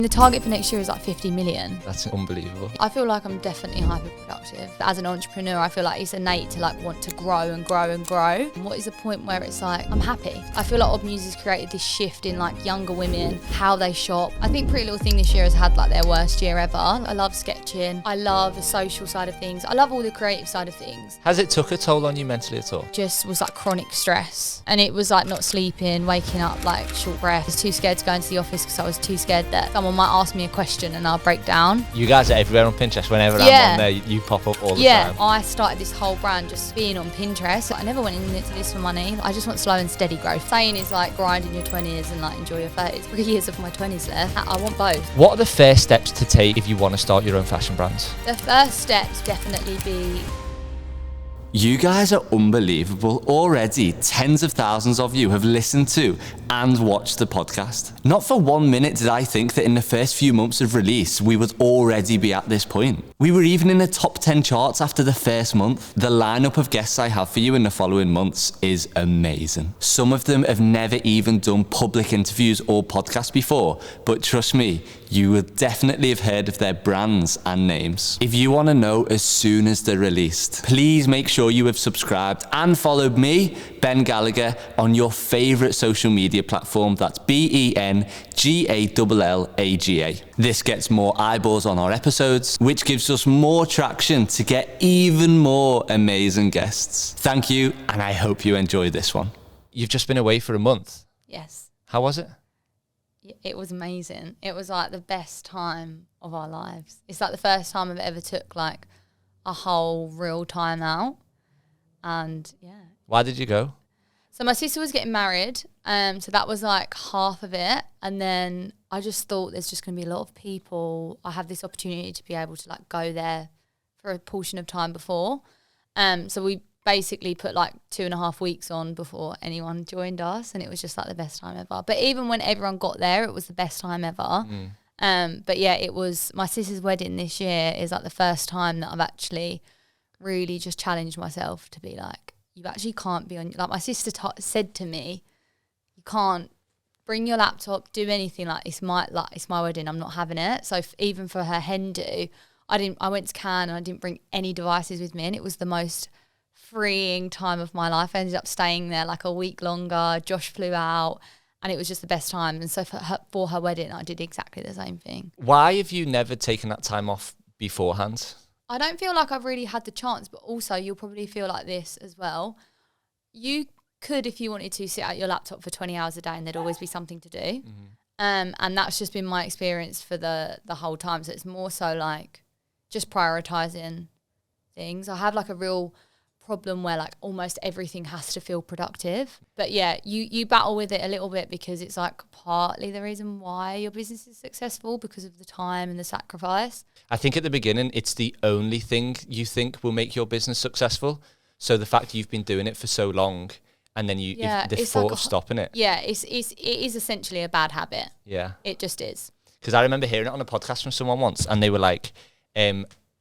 The target for next year is like 50 million. That's unbelievable. I feel like I'm definitely hyper-productive. As an entrepreneur, I feel like it's innate to like want to grow and grow and grow. And what is the point where it's like, I'm happy? I feel like Odd Muse has created this shift in like younger women, how they shop. I think Pretty Little Thing this year has had like their worst year ever. I love sketching. I love the social side of things. I love all the creative side of things. Has it took a toll on you mentally at all? Just was like chronic stress. And it was like not sleeping, waking up like short breath. I was too scared to go into the office because I was too scared that someone might ask me a question and I'll break down. You guys are everywhere on Pinterest. Whenever I'm on there, you pop up all the time. Yeah, I started this whole brand just being on Pinterest. I never went into this for money. I just want slow and steady growth. Saying is like grind in your 20s and like enjoy your 30s. 3 years of my 20s left. I want both. What are the first steps to take if you want to start your own fashion brands? The first steps definitely be... You guys are unbelievable. Already, tens of thousands of you have listened to and watched the podcast. Not for 1 minute did I think that in the first few months of release, we would already be at this point. We were even in the top 10 charts after the first month. The lineup of guests I have for you in the following months is amazing. Some of them have never even done public interviews or podcasts before, but trust me, you will definitely have heard of their brands and names. If you want to know as soon as they're released, please make sure you have subscribed and followed me, Ben Gallagher, on your favourite social media platform. That's BenGallaga. This gets more eyeballs on our episodes, which gives us more traction to get even more amazing guests. Thank you, and I hope you enjoy this one. You've just been away for a month. Yes. How was it? It was amazing. It was like the best time of our lives. It's like the first time I've ever took like a whole real time out. And yeah. Why did you go? So my sister was getting married. So that was like half of it. And then I just thought there's just going to be a lot of people. I have this opportunity to be able to like go there for a portion of time before. So we basically put like 2.5 weeks on before anyone joined us, and it was just like the best time ever. But even when everyone got there, it was the best time ever. But yeah, it was my sister's wedding this year is like the first time that I've actually really just challenged myself to be like, you actually can't be on, like my sister said to me, you can't bring your laptop, do anything, like it's my wedding, I'm not having it. So even for her hen do, I went to Cannes and I didn't bring any devices with me, and it was the most freeing time of my life. I ended up staying there like a week longer. Josh flew out and it was just the best time. And so for her wedding, I did exactly the same thing. Why have you never taken that time off beforehand? I don't feel like I've really had the chance, but also you'll probably feel like this as well. You could, if you wanted to, sit at your laptop for 20 hours a day and there'd always be something to do. And that's just been my experience for the whole time. So it's more so like just prioritising things. I have like a real problem where like almost everything has to feel productive. But yeah, you battle with it a little bit because it's like partly the reason why your business is successful, because of the time and the sacrifice. I think at the beginning, it's the only thing you think will make your business successful. So the fact you've been doing it for so long, and then the thought like of stopping it. Yeah, it is essentially a bad habit. Yeah. It just is. Because I remember hearing it on a podcast from someone once, and they were like,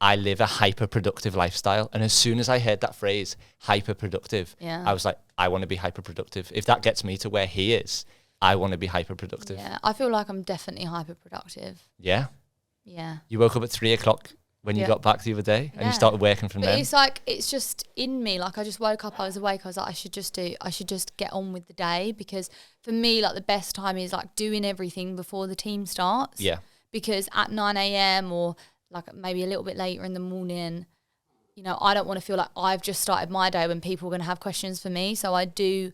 I live a hyper-productive lifestyle. And as soon as I heard that phrase, hyper-productive, I was like, I want to be hyper-productive. If that gets me to where he is, I want to be hyper-productive. Yeah, I feel like I'm definitely hyper-productive. Yeah? Yeah. You woke up at 3 o'clock when you got back the other day, and you started working from then? It's like, it's just in me. Like I just woke up, I was awake, I was like, I should just get on with the day. Because for me, like the best time is like doing everything before the team starts. Yeah. Because at 9 a.m. or like maybe a little bit later in the morning, you know, I don't want to feel like I've just started my day when people are going to have questions for me. So I do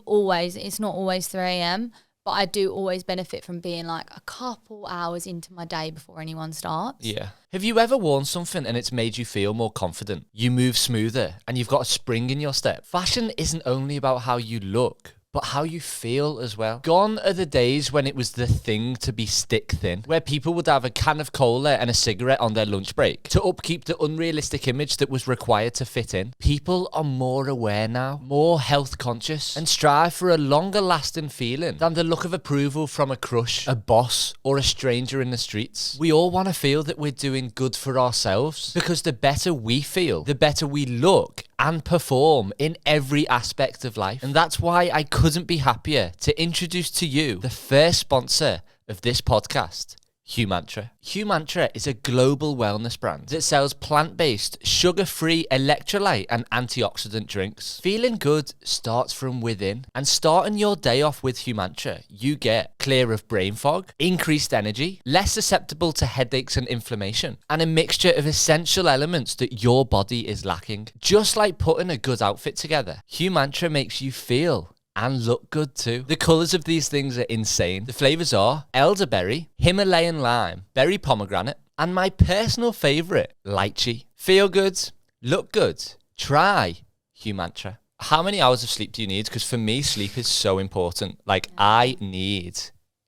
always, it's not always 3 a.m., but I do always benefit from being like a couple hours into my day before anyone starts. Yeah. Have you ever worn something and it's made you feel more confident? You move smoother and you've got a spring in your step. Fashion isn't only about how you look, but how you feel as well. Gone are the days when it was the thing to be stick thin, where people would have a can of cola and a cigarette on their lunch break to upkeep the unrealistic image that was required to fit in. People are more aware now, more health conscious, and strive for a longer lasting feeling than the look of approval from a crush, a boss, or a stranger in the streets. We all want to feel that we're doing good for ourselves, because the better we feel, the better we look and perform in every aspect of life. And that's why I couldn't be happier to introduce to you the first sponsor of this podcast, Humantra. Humantra is a global wellness brand that sells plant-based, sugar-free electrolyte and antioxidant drinks. Feeling good starts from within, and starting your day off with Humantra, you get clear of brain fog, increased energy, less susceptible to headaches and inflammation, and a mixture of essential elements that your body is lacking. Just like putting a good outfit together, Humantra makes you feel and look good too. The colours of these things are insane. The flavours are elderberry, Himalayan lime, berry pomegranate, and my personal favourite, lychee. Feel good, look good, try Humantra. How many hours of sleep do you need? Because for me, sleep is so important. Like, I need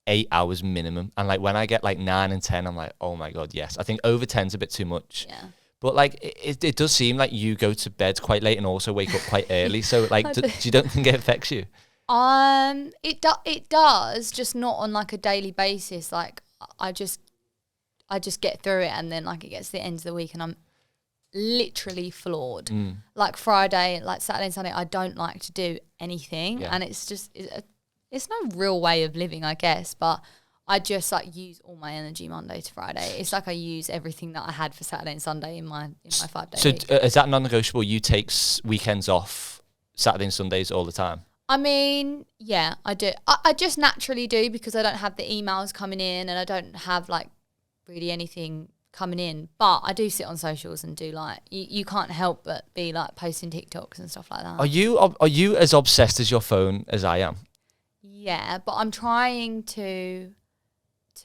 8 hours minimum. And like when I get like 9 and 10, I'm like, oh my God, yes. I think over 10's a bit too much. Yeah. But like it does seem like you go to bed quite late and also wake up quite early. So like, you don't think it affects you? It does, just not on like a daily basis. Like I just get through it, and then like it gets to the end of the week and I'm literally floored. Like Friday, like Saturday and Sunday, I don't like to do anything, and it's no real way of living, I guess, but I just like use all my energy Monday to Friday. It's like I use everything that I had for Saturday and Sunday in my 5 day week. So is that non-negotiable? You take weekends off, Saturday and Sundays all the time? I mean, yeah, I do. I just naturally do, because I don't have the emails coming in and I don't have like really anything coming in. But I do sit on socials and do like, you can't help but be like posting TikToks and stuff like that. Are you as obsessed as your phone as I am? Yeah, but I'm trying to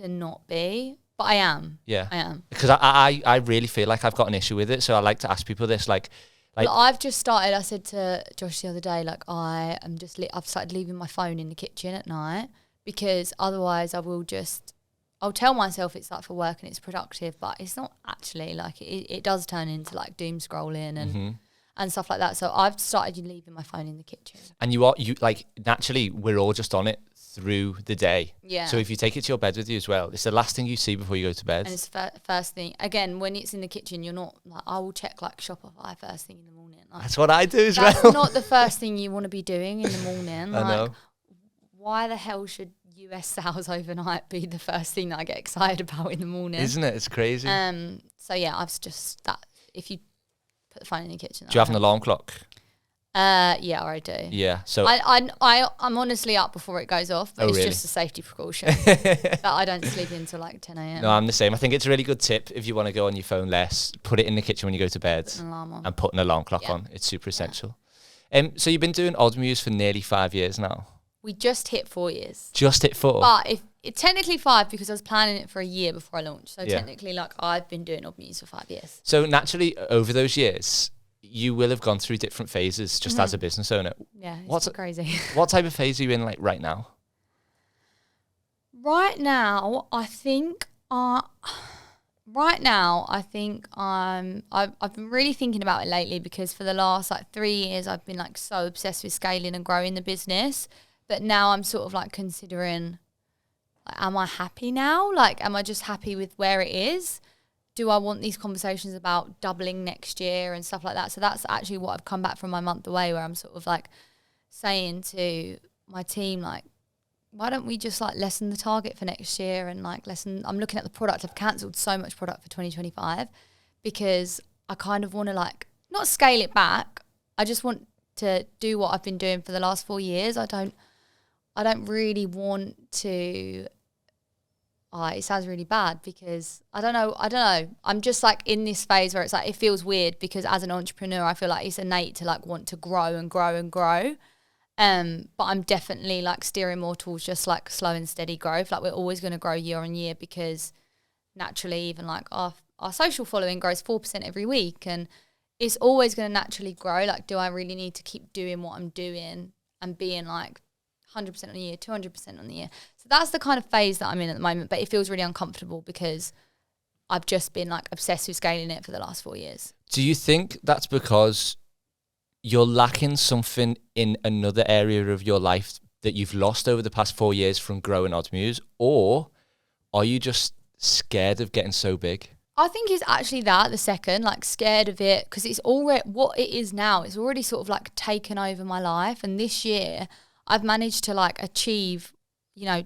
not be, but I am. Yeah. I am. Because I really feel like I've got an issue with it. So I like to ask people this, like I've just started, I said to Josh the other day, like I've started leaving my phone in the kitchen at night, because otherwise I'll tell myself it's like for work and it's productive, but it's not actually. Like it does turn into like doom scrolling and stuff like that. So I've started leaving my phone in the kitchen. And you like, naturally we're all just on it through the day. Yeah. So if you take it to your bed with you as well, it's the last thing you see before you go to bed. And it's first thing. Again, when it's in the kitchen, you're not like, I will check like Shopify first thing in the morning. Like, that's what I do as well. That's not the first thing you want to be doing in the morning. Like, I know. Why the hell should US sales overnight be the first thing that I get excited about in the morning? Isn't it? It's crazy. So yeah, I've just that. If you put the phone in the kitchen, do you have an alarm clock? Yeah, I do. Yeah, so I'm honestly up before it goes off, but it's really? just a safety precaution that I don't sleep until like 10 a.m. No, I'm the same. I think it's a really good tip if you want to go on your phone less. Put it in the kitchen when you go to bed, Put an alarm on. and put an alarm clock on. It's super essential. So you've been doing Odd Muse for nearly 5 years now. We just hit 4 years. Just hit 4. But if it's technically 5, because I was planning it for a year before I launched. So technically, like I've been doing Odd Muse for 5 years. So naturally, over those years, you will have gone through different phases just as a business owner. Yeah, it's crazy. What type of phase are you in like right now? Right now, I think I've been really thinking about it lately, because for the last like 3 years I've been like so obsessed with scaling and growing the business. But now I'm sort of like considering, like, am I happy now? Like, am I just happy with where it is? Do I want these conversations about doubling next year and stuff like that? So that's actually what I've come back from my month away, where I'm sort of like saying to my team, like, why don't we just like lessen the target for next year, and like I'm looking at the product. I've cancelled so much product for 2025 because I kind of want to like not scale it back. I just want to do what I've been doing for the last 4 years. I don't really want to. It sounds really bad, because I don't know. I'm just like in this phase where it's like, it feels weird, because as an entrepreneur, I feel like it's innate to like want to grow and grow and grow. But I'm definitely like steering more towards just like slow and steady growth. Like we're always going to grow year on year, because naturally even like our social following grows 4% every week, and it's always going to naturally grow. Like, do I really need to keep doing what I'm doing and being like 100% on the year, 200% on the year? So that's the kind of phase that I'm in at the moment, but it feels really uncomfortable because I've just been like obsessed with scaling it for the last 4 years. Do you think that's because you're lacking something in another area of your life that you've lost over the past 4 years from growing Odd Muse, or are you just scared of getting so big? I think it's actually the second, like scared of it, because it's already what it is now. It's already sort of like taken over my life, and this year I've managed to like achieve you know,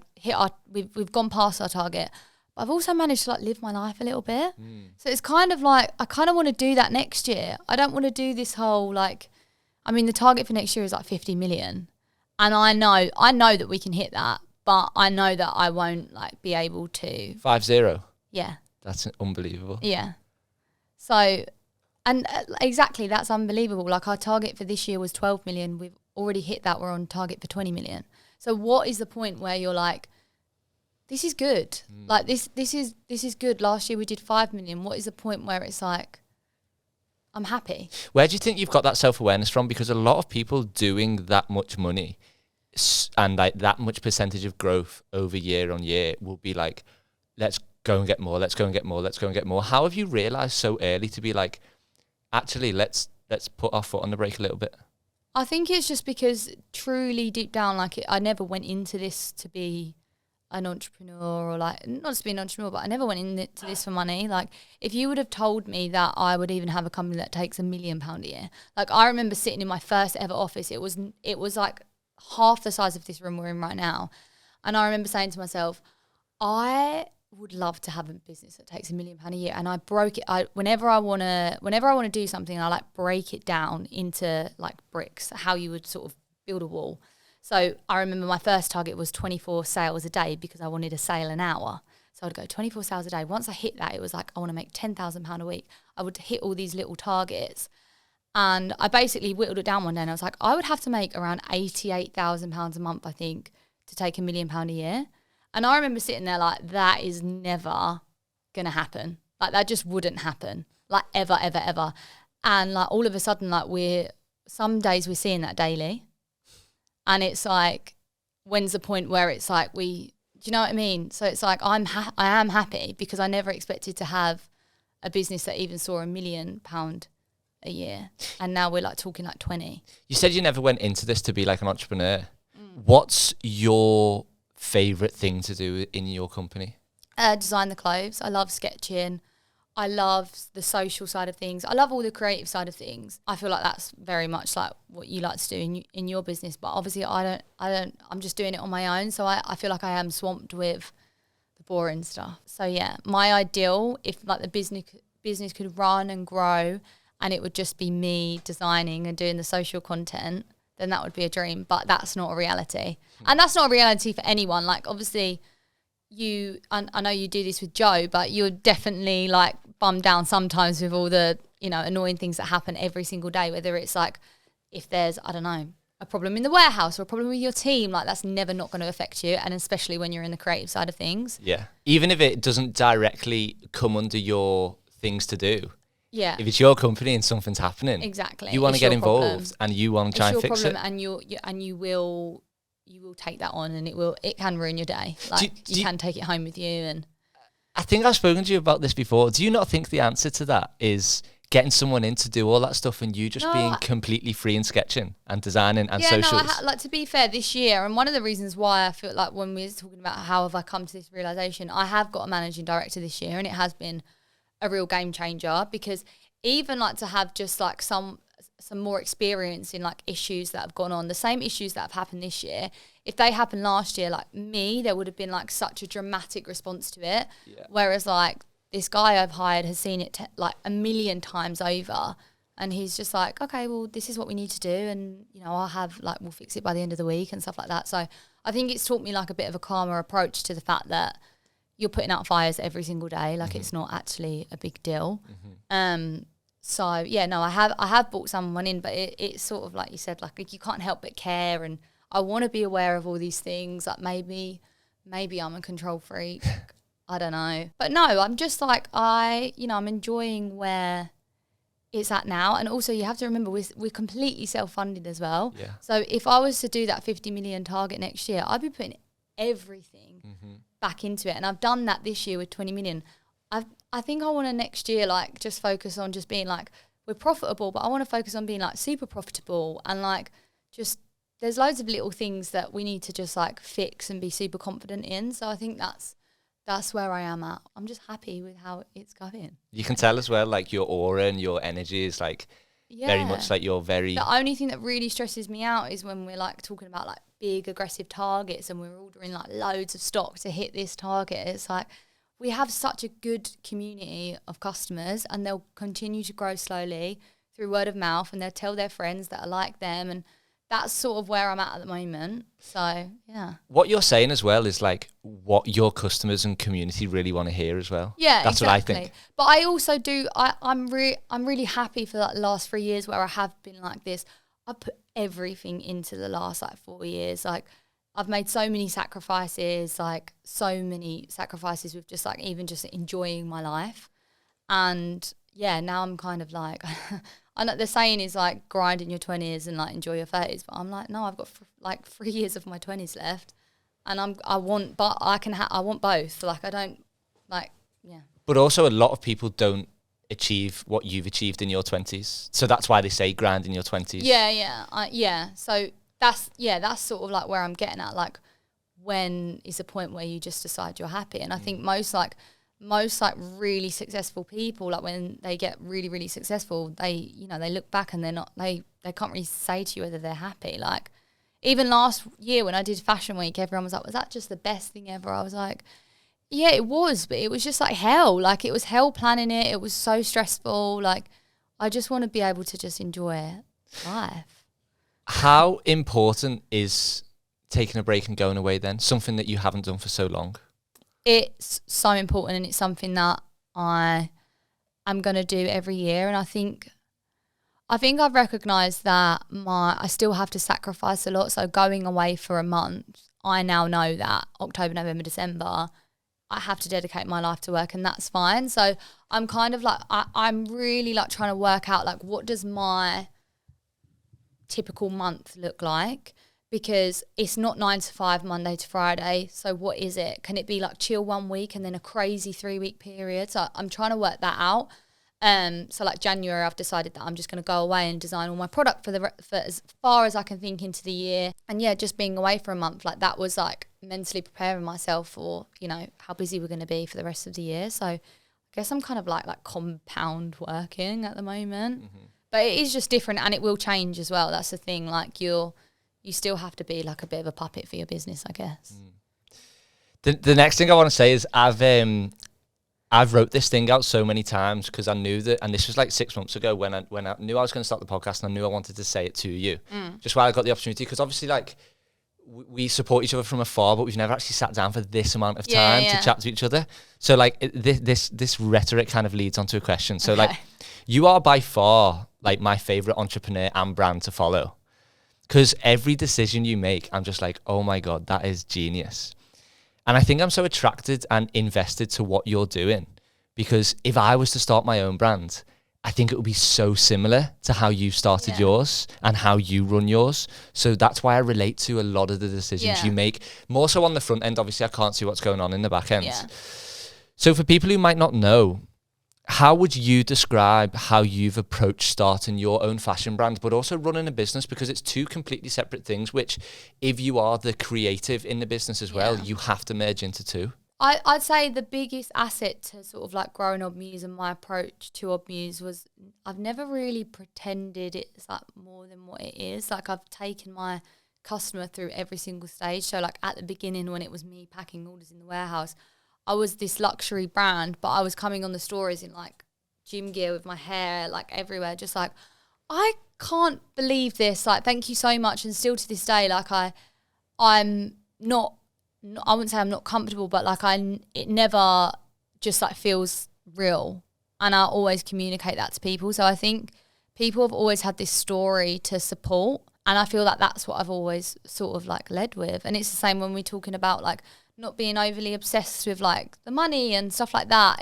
we've gone past our target. But I've also managed to like live my life a little bit. So it's kind of like, I kind of want to do that next year. I don't want to do this whole like, I mean, the target for next year is like 50 million. And I know that we can hit that, but I know that I won't like be able to. 50. Yeah. That's unbelievable. Yeah. So, and exactly, that's unbelievable. Like our target for this year was 12 million. We've already hit that. We're on target for 20 million. So what is the point where you're like, this is good. Like this is good. Last year we did 5 million. What is the point where it's like, I'm happy? Where do you think you've got that self-awareness from? Because a lot of people doing that much money and like that much percentage of growth over year on year will be like, let's go and get more, let's go and get more, let's go and get more. How have you realised so early to be like, actually, let's put our foot on the brake a little bit? I think it's just because truly deep down, like I never went into this to be an entrepreneur or like, not to be an entrepreneur, but I never went into this for money. Like if you would have told me that I would even have a company that takes £1 million a year, like I remember sitting in my first ever office, it was like half the size of this room we're in right now. And I remember saying to myself, I would love to have a business that takes £1 million a year. And I broke it. Whenever I want to do something, I like break it down into like bricks, how you would sort of build a wall. So I remember my first target was 24 sales a day because I wanted a sale an hour. So I'd go 24 sales a day. Once I hit that, it was like, I want to make £10,000 a week. I would hit all these little targets. And I basically whittled it down one day and I was like, I would have to make around £88,000 a month, I think, to take £1 million a year. And I remember sitting there like, that is never going to happen. Like that just wouldn't happen. Like ever, ever, ever. And like all of a sudden, like some days we're seeing that daily. And it's like, when's the point where it's like do you know what I mean? So it's like, I am happy because I never expected to have a business that even saw £1 million a year. And now we're like talking like 20. You said you never went into this to be like an entrepreneur. What's your favourite thing to do in your company? Design the clothes. I love sketching. I love the social side of things. I love all the creative side of things. I feel like that's very much like what you like to do in your business. But obviously I don't, I'm just doing it on my own. So I feel like I am swamped with the boring stuff. So yeah, my ideal, if like the business could run and grow and it would just be me designing and doing the social content, then that would be a dream. But that's not a reality. And that's not a reality for anyone. Like obviously I know you do this with Joe, but you're definitely like bummed down sometimes with all the, you know, annoying things that happen every single day, whether it's like if there's, I don't know, a problem in the warehouse or a problem with your team, like that's never not going to affect you. And especially when you're in the creative side of things. Yeah. Even if it doesn't directly come under your things to do. Yeah. If it's your company and something's happening. Exactly. You want to get involved problem. and you want to try and fix it. And you will take that on and it can ruin your day. Like you can take it home with you. And I think I've spoken to you about this before. Do you not think the answer to that is getting someone in to do all that stuff and you just being completely free in sketching and designing and socials? Like to be fair, this year, and one of the reasons why I feel like when we were talking about how have I come to this realisation, I have got a managing director this year and it has been a real game changer because even like to have just like some more experience in like issues that have gone on, the same issues that have happened this year, if they happened last year, like me, there would have been like such a dramatic response to it. Yeah. Whereas like this guy I've hired has seen it like 1 million times over and he's just like, okay, well, this is what we need to do. And, you know, we'll fix it by the end of the week and stuff like that. So I think it's taught me like a bit of a calmer approach to the fact that you're putting out fires every single day. Like it's not actually a big deal. So yeah, no, I have brought someone in, but it's sort of like you said, like you can't help but care, and I want to be aware of all these things. Like maybe I'm a control freak. I don't know, but no, I'm just like I'm enjoying where it's at now, and also you have to remember we're completely self-funded as well. Yeah. So if I was to do that 50 million target next year, I'd be putting everything back into it, and I've done that this year with 20 million. I think I want to next year like just focus on just being like we're profitable, but I want to focus on being like super profitable and like just there's loads of little things that we need to just like fix and be super confident in. So I think that's where I am at. I'm just happy with how it's going. You can tell as well, like your aura and your energy is like very much like you're very... The only thing that really stresses me out is when we're like talking about like big aggressive targets and we're ordering like loads of stock to hit this target. It's like we have such a good community of customers and they'll continue to grow slowly through word of mouth, and they'll tell their friends that are like them, and that's sort of where I'm at the moment. So, yeah. What you're saying as well is like what your customers and community really want to hear as well. Yeah, that's exactly. what I think. But I also do, I'm really happy for like the last 3 years where I have been like this. I put everything into the last like 4 years. Like I've made so many sacrifices with just like even just enjoying my life. And yeah, now I'm kind of like, I know the saying is like grind in your 20s and like enjoy your 30s, but I'm like, no, I've got like 3 years of my 20s left, and I want both. Like I don't like, yeah. But also a lot of people don't achieve what you've achieved in your 20s, so that's why they say grind in your 20s. Yeah. So that's sort of like where I'm getting at. Like, when is the point where you just decide you're happy? And I think most really successful people, like when they get really, really successful, they look back and they can't really say to you whether they're happy. Like even last year when I did Fashion Week, everyone was like, was that just the best thing ever? I was like, yeah, it was, but it was just like hell. Like it was hell planning it. It was so stressful. Like I just want to be able to just enjoy life. How important is taking a break and going away then? Something that you haven't done for so long. It's so important, and it's something that I am going to do every year. And I think I've recognised that I still have to sacrifice a lot. So going away for a month, I now know that October, November, December, I have to dedicate my life to work, and that's fine. So I'm kind of like, I'm really like trying to work out like what does my typical month look like? Because it's not 9 to 5, Monday to Friday. So what is it? Can it be like chill 1 week and then a crazy 3-week period? So I'm trying to work that out. So like January, I've decided that I'm just going to go away and design all my product for as far as I can think into the year. And yeah, just being away for a month, like that was like mentally preparing myself for, how busy we're going to be for the rest of the year. So I guess I'm kind of like compound working at the moment. Mm-hmm. But it is just different, and it will change as well. That's the thing. Like you still have to be like a bit of a puppet for your business, I guess. The next thing I want to say is I've wrote this thing out so many times because I knew that, and this was like 6 months ago when I knew I was going to start the podcast, and I knew I wanted to say it to you. Just while I got the opportunity, because obviously like we support each other from afar, but we've never actually sat down for this amount of time to chat to each other. So like this rhetoric kind of leads onto a question. So like you are by far like my favorite entrepreneur and brand to follow. Because every decision you make, I'm just like, oh my God, that is genius. And I think I'm so attracted and invested to what you're doing. Because if I was to start my own brand, I think it would be so similar to how you started yours and how you run yours. So that's why I relate to a lot of the decisions you make. More so on the front end, obviously I can't see what's going on in the back end. Yeah. So for people who might not know, how would you describe how you've approached starting your own fashion brand, but also running a business? Because it's two completely separate things, which if you are the creative in the business as well, you have to merge into two. I'd say the biggest asset to sort of like growing Odd Muse and my approach to Odd Muse was I've never really pretended it's like more than what it is. Like I've taken my customer through every single stage. So like at the beginning when it was me packing orders in the warehouse, I was this luxury brand, but I was coming on the stories in like gym gear with my hair like everywhere, just like, I can't believe this. Like, thank you so much. And still to this day, like I'm not, I wouldn't say I'm not comfortable, but like it never just like feels real. And I always communicate that to people. So I think people have always had this story to support. And I feel like that's what I've always sort of like led with. And it's the same when we're talking about like not being overly obsessed with like the money and stuff like that.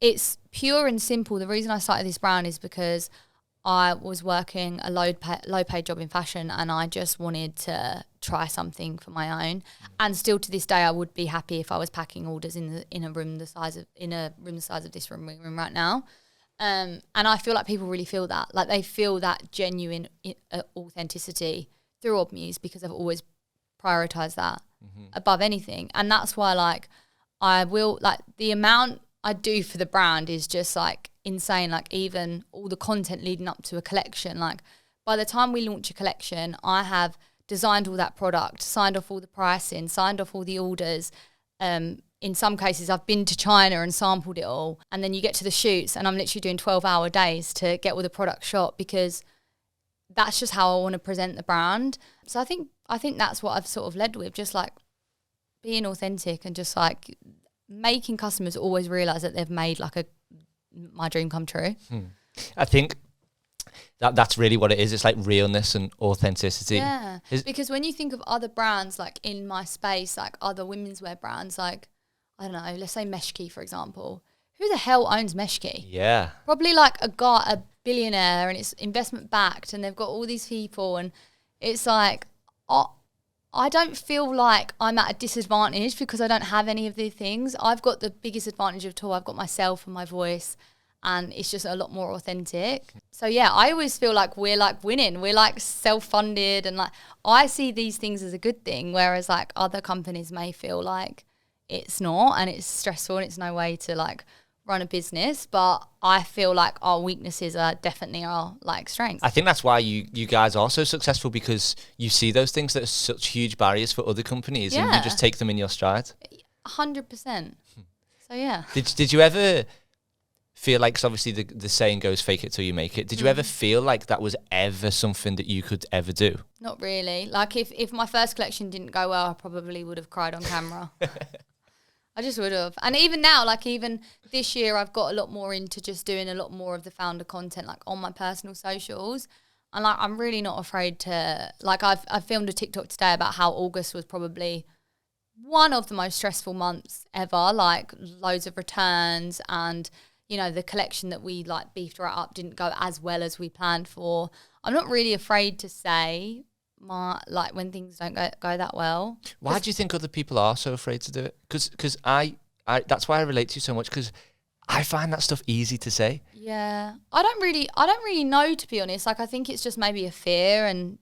It's pure and simple. The reason I started this brand is because I was working a low paid job in fashion, and I just wanted to try something for my own. And still to this day, I would be happy if I was packing orders in a room the size of this room right now. And I feel like people really feel that. Like they feel that genuine authenticity through Odd Muse, because I've always prioritized that above anything. And that's why like I will, like the amount I do for the brand is just like insane. Like even all the content leading up to a collection, like by the time we launch a collection, I have designed all that product, signed off all the pricing, signed off all the orders. In some cases, I've been to China and sampled it all. And then you get to the shoots and I'm literally doing 12-hour days to get all the product shot because that's just how I want to present the brand. So I think that's what I've sort of led with, just like being authentic and just like making customers always realise that they've made like my dream come true. I think that's really what it is. It's like realness and authenticity. Yeah, because when you think of other brands like in my space, like other women's wear brands, like, I don't know, let's say Meshki, for example. Who the hell owns Meshki? Yeah. Probably like a billionaire, and it's investment backed and they've got all these people, and it's like, I don't feel like I'm at a disadvantage because I don't have any of these things. I've got the biggest advantage of all. I've got myself and my voice, and it's just a lot more authentic. So yeah, I always feel like we're like winning. We're like self-funded, and like I see these things as a good thing, whereas like other companies may feel like it's not, and it's stressful and it's no way to like run a business. But I feel like our weaknesses are definitely our like strengths. I think that's why you guys are so successful, because you see those things that are such huge barriers for other companies, and you just take them in your stride. 100%. So yeah. Did you ever feel like, 'cause obviously the saying goes, fake it till you make it. Did you ever feel like that was ever something that you could ever do? Not really. Like if my first collection didn't go well, I probably would have cried on camera. I just would have. And even now, like even this year, I've got a lot more into just doing a lot more of the founder content, like on my personal socials. And like, I'm really not afraid to, like I've filmed a TikTok today about how August was probably one of the most stressful months ever, like loads of returns, and you know, the collection that we like beefed right up didn't go as well as we planned for. I'm not really afraid to say like when things don't go that well. Why do you think other people are so afraid to do it? Because I that's why I relate to you so much, because I find that stuff easy to say. Yeah, I don't really know, to be honest. Like I think it's just maybe a fear and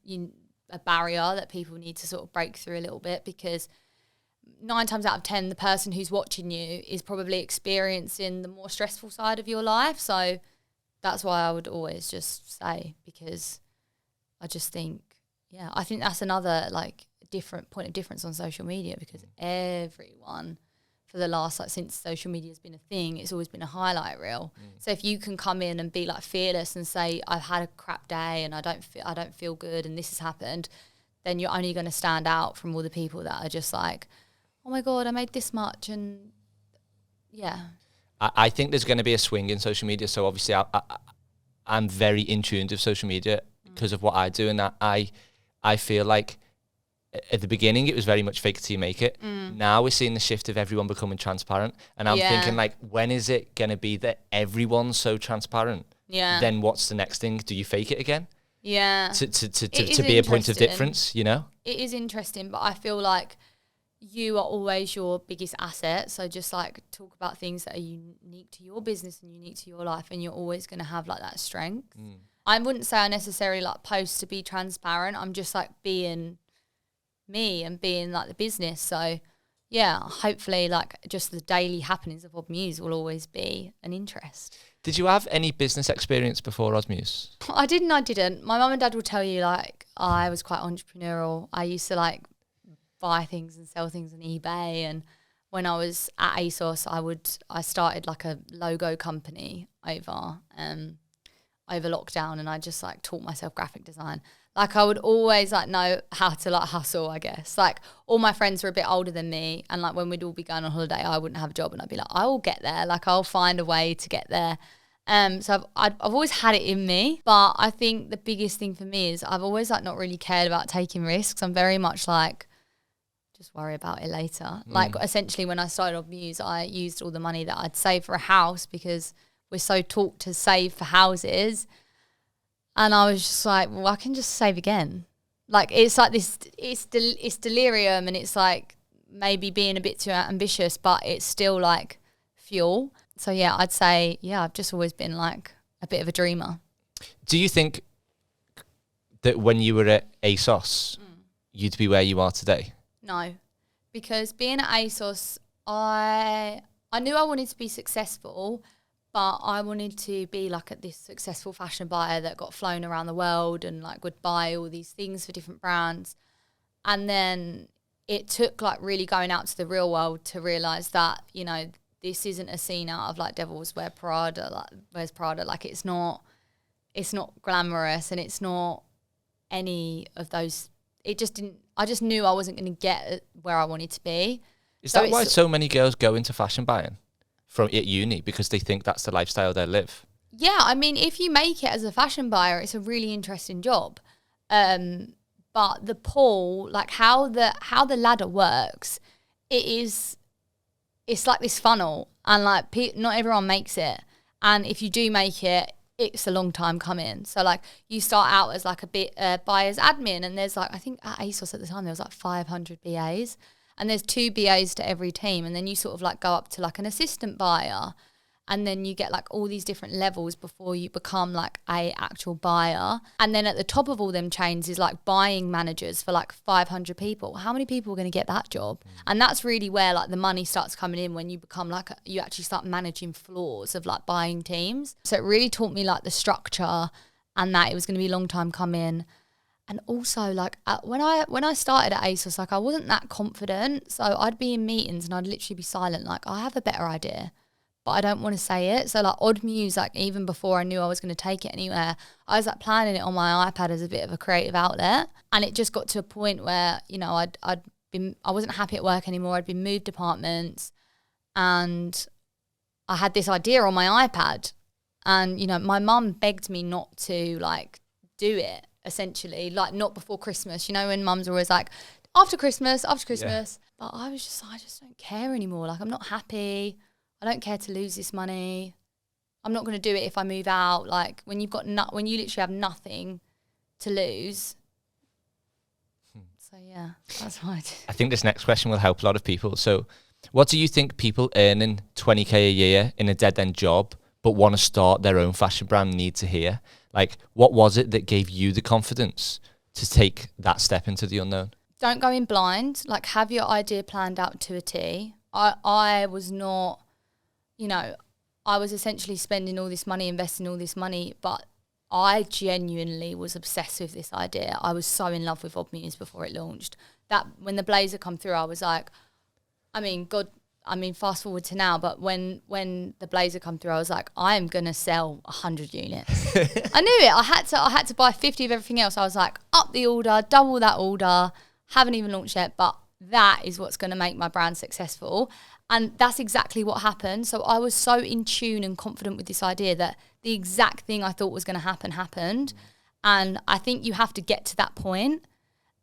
a barrier that people need to sort of break through a little bit, because 9 times out of 10, the person who's watching you is probably experiencing the more stressful side of your life. So that's why I would always just say, because I just think, yeah, I think that's another like different point of difference on social media, because everyone for the last, like since social media has been a thing, it's always been a highlight reel. So if you can come in and be like fearless and say, I've had a crap day and I don't feel good and this has happened, then you're only going to stand out from all the people that are just like, oh my God, I made this much. And yeah. I think there's going to be a swing in social media. So obviously I'm very in tune with social media because of what I do. And I feel like at the beginning it was very much fake it till you make it. Now we're seeing the shift of everyone becoming transparent. And I'm thinking like, when is it going to be that everyone's so transparent? Yeah. Then what's the next thing? Do you fake it again? Yeah. To be a point of difference, you know? It is interesting, but I feel like you are always your biggest asset. So just like talk about things that are unique to your business and unique to your life, and you're always going to have like that strength. I wouldn't say I necessarily like post to be transparent. I'm just like being me and being like the business. So yeah, hopefully like just the daily happenings of Odd Muse will always be an interest. Did you have any business experience before Odd Muse? I didn't. My mum and dad will tell you like I was quite entrepreneurial. I used to like buy things and sell things on eBay, and when I was at ASOS I started like a logo company over lockdown, and I just like taught myself graphic design. Like I would always like know how to like hustle, I guess. Like all my friends were a bit older than me, and like when we'd all be going on holiday, I wouldn't have a job, and I'd be like, I will get there. Like I'll find a way to get there. So I've always had it in me, but I think the biggest thing for me is I've always like not really cared about taking risks. I'm very much like, just worry about it later. Like essentially when I started Odd Muse, I used all the money that I'd saved for a house, because we're so taught to save for houses. And I was just like, well, I can just save again. Like it's like this, it's delirium, and it's like maybe being a bit too ambitious, but it's still like fuel. So yeah, I'd say, yeah, I've just always been like a bit of a dreamer. Do you think that when you were at ASOS, you'd be where you are today? No, because being at ASOS, I I knew I wanted to be successful, but I wanted to be like this successful fashion buyer that got flown around the world and like would buy all these things for different brands. And then it took like really going out to the real world to realize that, you know, this isn't a scene out of like Devil's Wear Prada, like Wears Prada. Like it's not glamorous, and it's not any of those. It just didn't, I just knew I wasn't going to get where I wanted to be. Is that why so many girls go into fashion buying from at uni, because they think that's the lifestyle they live? Yeah, I mean, if you make it as a fashion buyer, it's a really interesting job. But the pool, like how the ladder works, it's like this funnel, and like not everyone makes it. And if you do make it, it's a long time coming. So like you start out as like a bit buyer's admin, and there's like, I think at ASOS at the time there was like 500 BAs, and there's 2 BAs to every team, and then you sort of like go up to like an assistant buyer, and then you get like all these different levels before you become like a actual buyer. And then at the top of all them chains is like buying managers for like 500 people. How many people are going to get that job? And that's really where like the money starts coming in, when you become like you actually start managing floors of like buying teams. So it really taught me like the structure, and that it was going to be a long time coming. And also like when I started at ASOS, like I wasn't that confident. So I'd be in meetings and I'd literally be silent, like I have a better idea, but I don't want to say it. So like Odd Muse, like even before I knew I was going to take it anywhere, I was like planning it on my iPad as a bit of a creative outlet. And it just got to a point where, you know, I wasn't happy at work anymore. I'd been moved departments, and I had this idea on my iPad, and, you know, my mum begged me not to like do it, essentially, like not before Christmas, you know, when mums are always like, after Christmas. Yeah. But I was just like, I just don't care anymore. Like I'm not happy. I don't care to lose this money. I'm not going to do it if I move out. Like when you've got when you literally have nothing to lose. So yeah, that's what I did. I think this next question will help a lot of people. So what do you think people earning 20k a year in a dead-end job but want to start their own fashion brand need to hear? Like, what was it that gave you the confidence to take that step into the unknown? Don't go in blind. Like, have your idea planned out to a T. I was not, you know, I was essentially spending all this money, investing all this money, but I genuinely was obsessed with this idea. I was so in love with Odd Muse before it launched. That when the blazer come through, I was like, fast forward to now, but when the blazer come through, I was like, I am going to sell 100 units. I knew it. I had to buy 50 of everything else. I was like, up the order, double that order. Haven't even launched yet, but that is what's going to make my brand successful. And that's exactly what happened. So I was so in tune and confident with this idea that the exact thing I thought was going to happen happened. And I think you have to get to that point.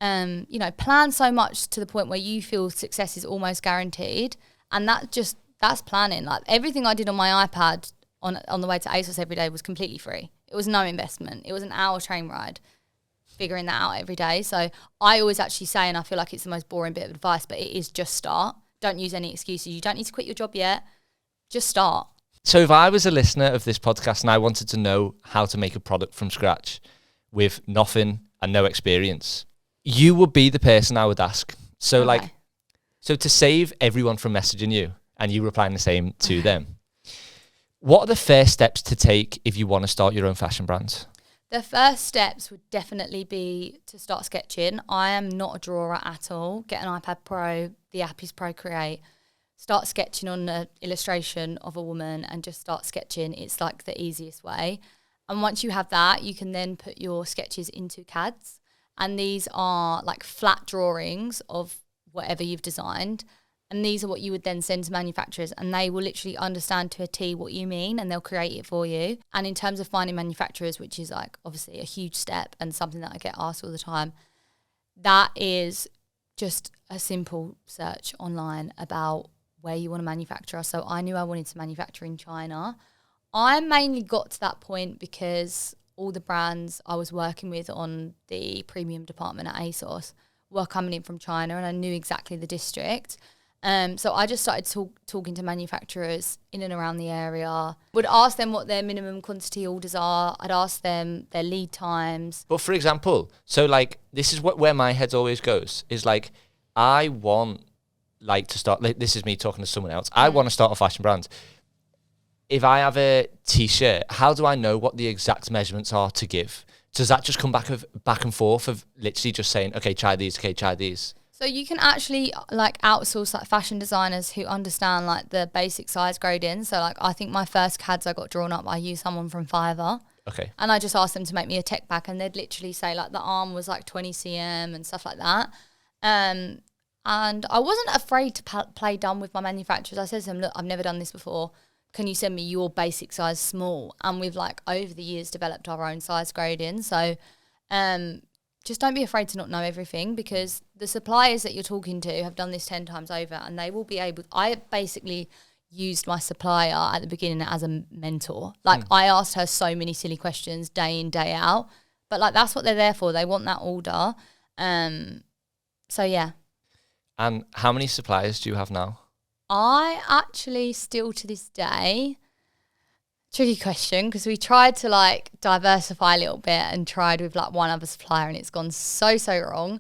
You know, plan so much to the point where you feel success is almost guaranteed. And that's planning. Like everything I did on my iPad on the way to ASOS every day was completely free. It was no investment. It was an hour train ride, figuring that out every day. So I always actually say, and I feel like it's the most boring bit of advice, but it is just start. Don't use any excuses. You don't need to quit your job yet. Just start. So if I was a listener of this podcast and I wanted to know how to make a product from scratch with nothing and no experience, you would be the person I would ask. So Okay. So to save everyone from messaging you and you replying the same to them, what are the first steps to take if you want to start your own fashion brand? The first steps would definitely be to start sketching. I am not a drawer at all. Get an iPad Pro. The app is Procreate. Start sketching on an illustration of a woman and just start sketching. It's like the easiest way. And once you have that, you can then put your sketches into CADs. And these are like flat drawings of whatever you've designed. And these are what you would then send to manufacturers, and they will literally understand to a T what you mean, and they'll create it for you. And in terms of finding manufacturers, which is like obviously a huge step and something that I get asked all the time, that is just a simple search online about where you want to manufacture. So I knew I wanted to manufacture in China. I mainly got to that point because all the brands I was working with on the premium department at ASOS were coming in from China, and I knew exactly the district. So I just started talking to manufacturers in and around the area. Would ask them what their minimum quantity orders are. I'd ask them their lead times. But for example, so like this is where my head always goes, is like I want like to start, like, this is me talking to someone else. I want to start a fashion brand. If I have a t-shirt, how do I know what the exact measurements are to give? Does that just come back and forth of literally just saying, okay, try these, okay, try these? So you can actually like outsource like fashion designers who understand like the basic size grading. So like I think my first CADs I got drawn up, I used someone from Fiverr. Okay. And I just asked them to make me a tech pack, and they'd literally say like the arm was like 20 cm and stuff like that. And I wasn't afraid to play dumb with my manufacturers. I said to them, look, I've never done this before. Can you send me your basic size small? And we've like over the years developed our own size grading. So just don't be afraid to not know everything, because the suppliers that you're talking to have done this 10 times over, and they will be able. I basically used my supplier at the beginning as a mentor. Like I asked her so many silly questions day in, day out, but like that's what they're there for. They want that order. So yeah. And how many suppliers do you have now? I actually still to this day, tricky question, because we tried to like diversify a little bit and tried with like one other supplier, and it's gone so wrong.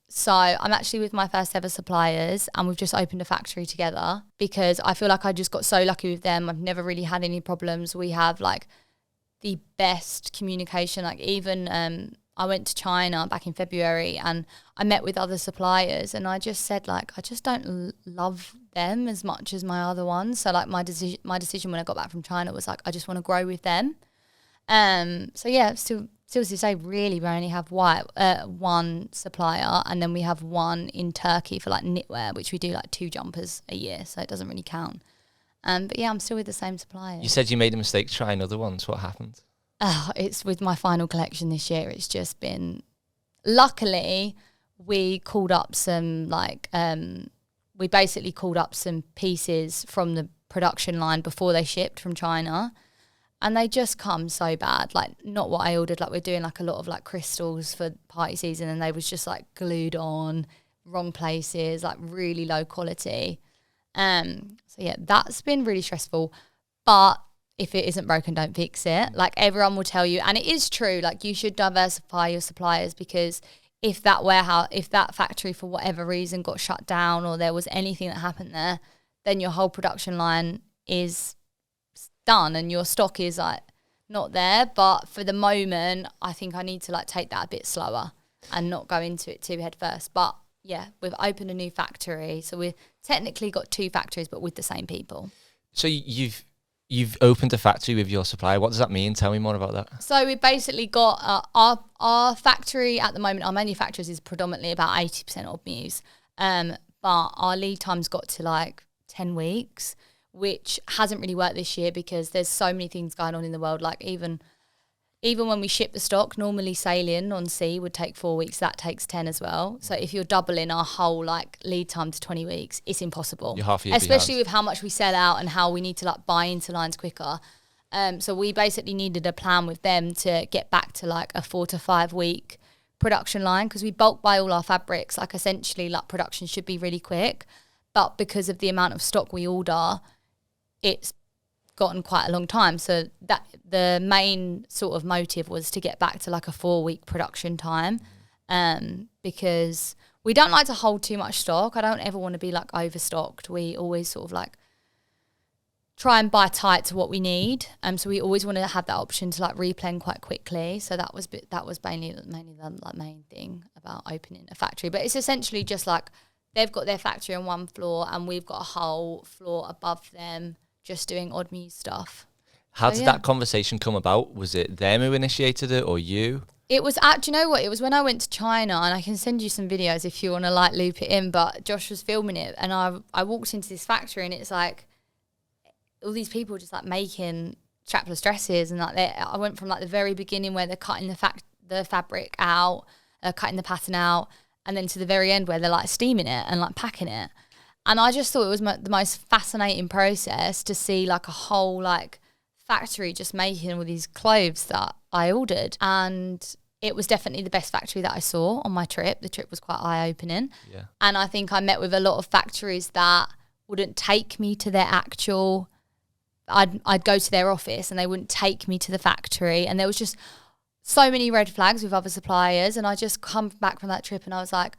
So I'm actually with my first ever suppliers, and we've just opened a factory together because I feel like I just got so lucky with them. I've never really had any problems. We have like the best communication. Like even I went to China back in February, and I met with other suppliers, and I just said like I just don't love them as much as my other ones. So like my decision when I got back from China was like I just want to grow with them. So yeah, still to say, really we only have one supplier, and then we have one in Turkey for like knitwear, which we do like 2 jumpers a year, so it doesn't really count. But yeah, I'm still with the same supplier. You said you made a mistake trying other ones. What happened? It's with my final collection this year. It's just been, luckily, we called up some we basically called up some pieces from the production line before they shipped from China, and they just come so bad. Like not what I ordered. Like we're doing like a lot of like crystals for party season, and they was just like glued on, wrong places, like really low quality. So yeah, that's been really stressful. But if it isn't broken, don't fix it. Like everyone will tell you, and it is true, like you should diversify your suppliers, because if that factory for whatever reason got shut down, or there was anything that happened there, then your whole production line is done and your stock is like not there. But for the moment, I think I need to like take that a bit slower and not go into it too head first. But yeah, we've opened a new factory, so we've technically got 2 factories, but with the same people. So You've opened a factory with your supplier. What does that mean? Tell me more about that. So we basically got our factory at the moment, our manufacturers is predominantly about 80% Odd Muse. But our lead time's got to like 10 weeks, which hasn't really worked this year because there's so many things going on in the world. Like even when we ship the stock, normally sailing on sea would take 4 weeks. That takes 10 as well. So if you're doubling our whole like lead time to 20 weeks, it's impossible. You're half a year especially behind. with how much we sell out and how we need to like buy into lines quicker. So we basically needed a plan with them to get back to like a 4 to 5 week production line, because we bulk buy all our fabrics. Like essentially like production should be really quick, but because of the amount of stock we order, it's gotten quite a long time. So that the main sort of motive was to get back to like a 4-week production time, because we don't like to hold too much stock. I don't ever want to be like overstocked. We always sort of like try and buy tight to what we need. So we always want to have that option to like replan quite quickly. So that was mainly the like main thing about opening a factory. But it's essentially just like they've got their factory on one floor and we've got a whole floor above them just doing Odd Muse stuff. How did that conversation come about? Was it them who initiated it or you? It was you know what? It was when I went to China, and I can send you some videos if you want to like loop it in, but Josh was filming it, and I walked into this factory and it's like all these people just like making strapless dresses, and like I went from like the very beginning where they're cutting the fabric out, cutting the pattern out, and then to the very end where they're like steaming it and like packing it. And I just thought it was the most fascinating process to see like a whole like factory just making all these clothes that I ordered. And it was definitely the best factory that I saw on my trip. The trip was quite eye-opening. Yeah. And I think I met with a lot of factories that wouldn't take me to their actual, I'd go to their office and they wouldn't take me to the factory. And there was just so many red flags with other suppliers. And I just come back from that trip and I was like,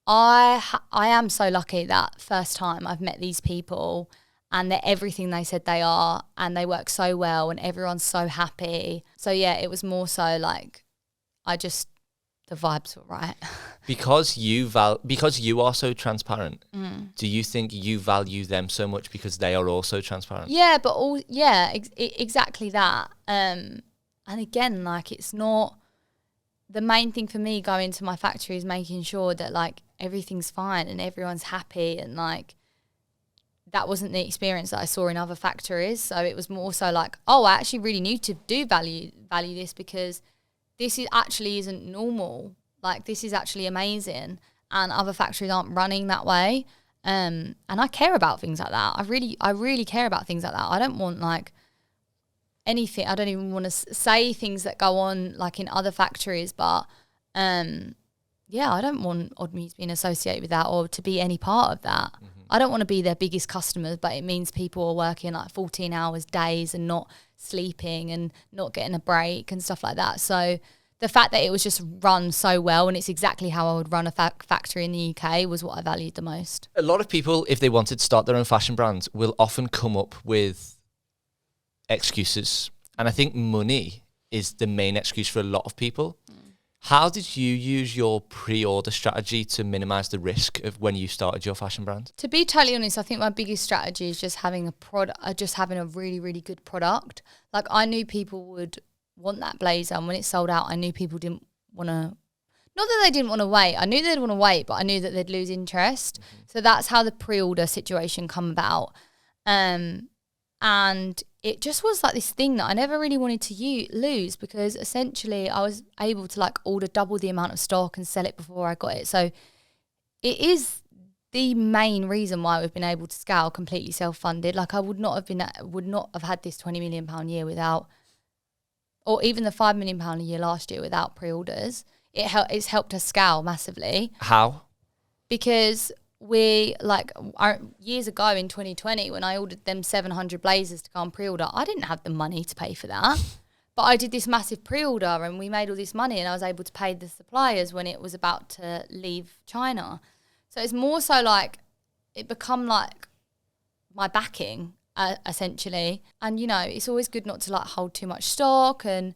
I am so lucky that first time I've met these people and they're everything they said they are, and they work so well and everyone's so happy. So yeah, it was more so like the vibes were right. Because you are so transparent, do you think you value them so much because they are also transparent? Yeah, but exactly that. And again, like, it's not the main thing for me going to my factory is making sure that like everything's fine and everyone's happy, and like that wasn't the experience that I saw in other factories. So it was more so like, oh, I actually really need to value this, because this actually isn't normal. Like, this is actually amazing, and other factories aren't running that way. And I care about things like that. I really care about things like that. I don't want like anything. I don't even want to say things that go on like in other factories, but yeah, I don't want Odd Muse being associated with that or to be any part of that. I don't want to be their biggest customers, but it means people are working like 14 hours days and not sleeping and not getting a break and stuff like that. So the fact that it was just run so well, and it's exactly how I would run a factory in the UK, was what I valued the most. A lot of people, if they wanted to start their own fashion brand, will often come up with excuses. And I think money is the main excuse for a lot of people. How did you use your pre-order strategy to minimize the risk of when you started your fashion brand? To be totally honest, I think my biggest strategy is just having a really, really good product. Like, I knew people would want that blazer, and when it sold out, I knew people didn't want to, not that they didn't want to wait, I knew they'd want to wait, but I knew that they'd lose interest. So that's how the pre-order situation come about. And it just was like this thing that I never really wanted to lose, because essentially I was able to like order double the amount of stock and sell it before I got it. So it is the main reason why we've been able to scale completely self-funded. Like, I would not have had this £20 million year without, or even the £5 million a year last year without pre-orders. It's helped us scale massively. How? Because years ago in 2020, when I ordered them 700 blazers to go on pre-order, I didn't have the money to pay for that. But I did this massive pre-order and we made all this money, and I was able to pay the suppliers when it was about to leave China. So it's more so like it become like my backing, essentially. And, you know, it's always good not to like hold too much stock. And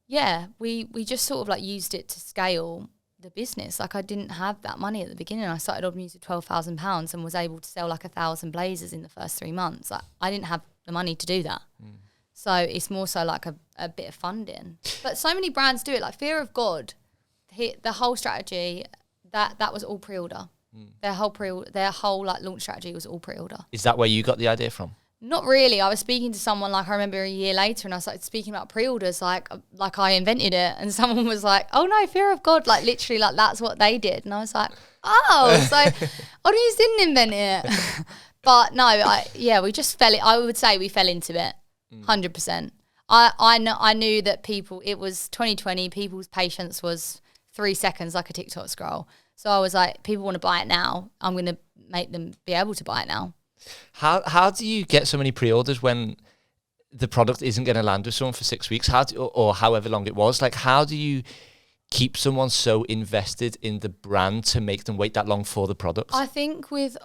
yeah, we just sort of like used it to scale the business. Like, I didn't have that money at the beginning. I started Odd Muse with £12,000 and was able to sell like 1,000 blazers in the first 3 months. Like, I didn't have the money to do that. So it's more so like a bit of funding. But so many brands do it. Like Fear of God, the whole strategy, that was all pre-order. Their whole like launch strategy was all pre-order. Is that where you got the idea from? Not really. I was speaking to someone, like I remember a year later, and I started speaking about pre-orders like I invented it, and someone was like, "Oh no, Fear of God!" Like literally, like that's what they did, and I was like, "Oh, so Odd Muse didn't invent it." But no, we just fell. I would say we fell into it, 100%. I knew that people. It was 2020. People's patience was 3 seconds, like a TikTok scroll. So I was like, people want to buy it now. I'm going to make them be able to buy it now. How do you get so many pre-orders when the product isn't going to land with someone for 6 weeks? Or however long it was? Like, how do you keep someone so invested in the brand to make them wait that long for the product? I think with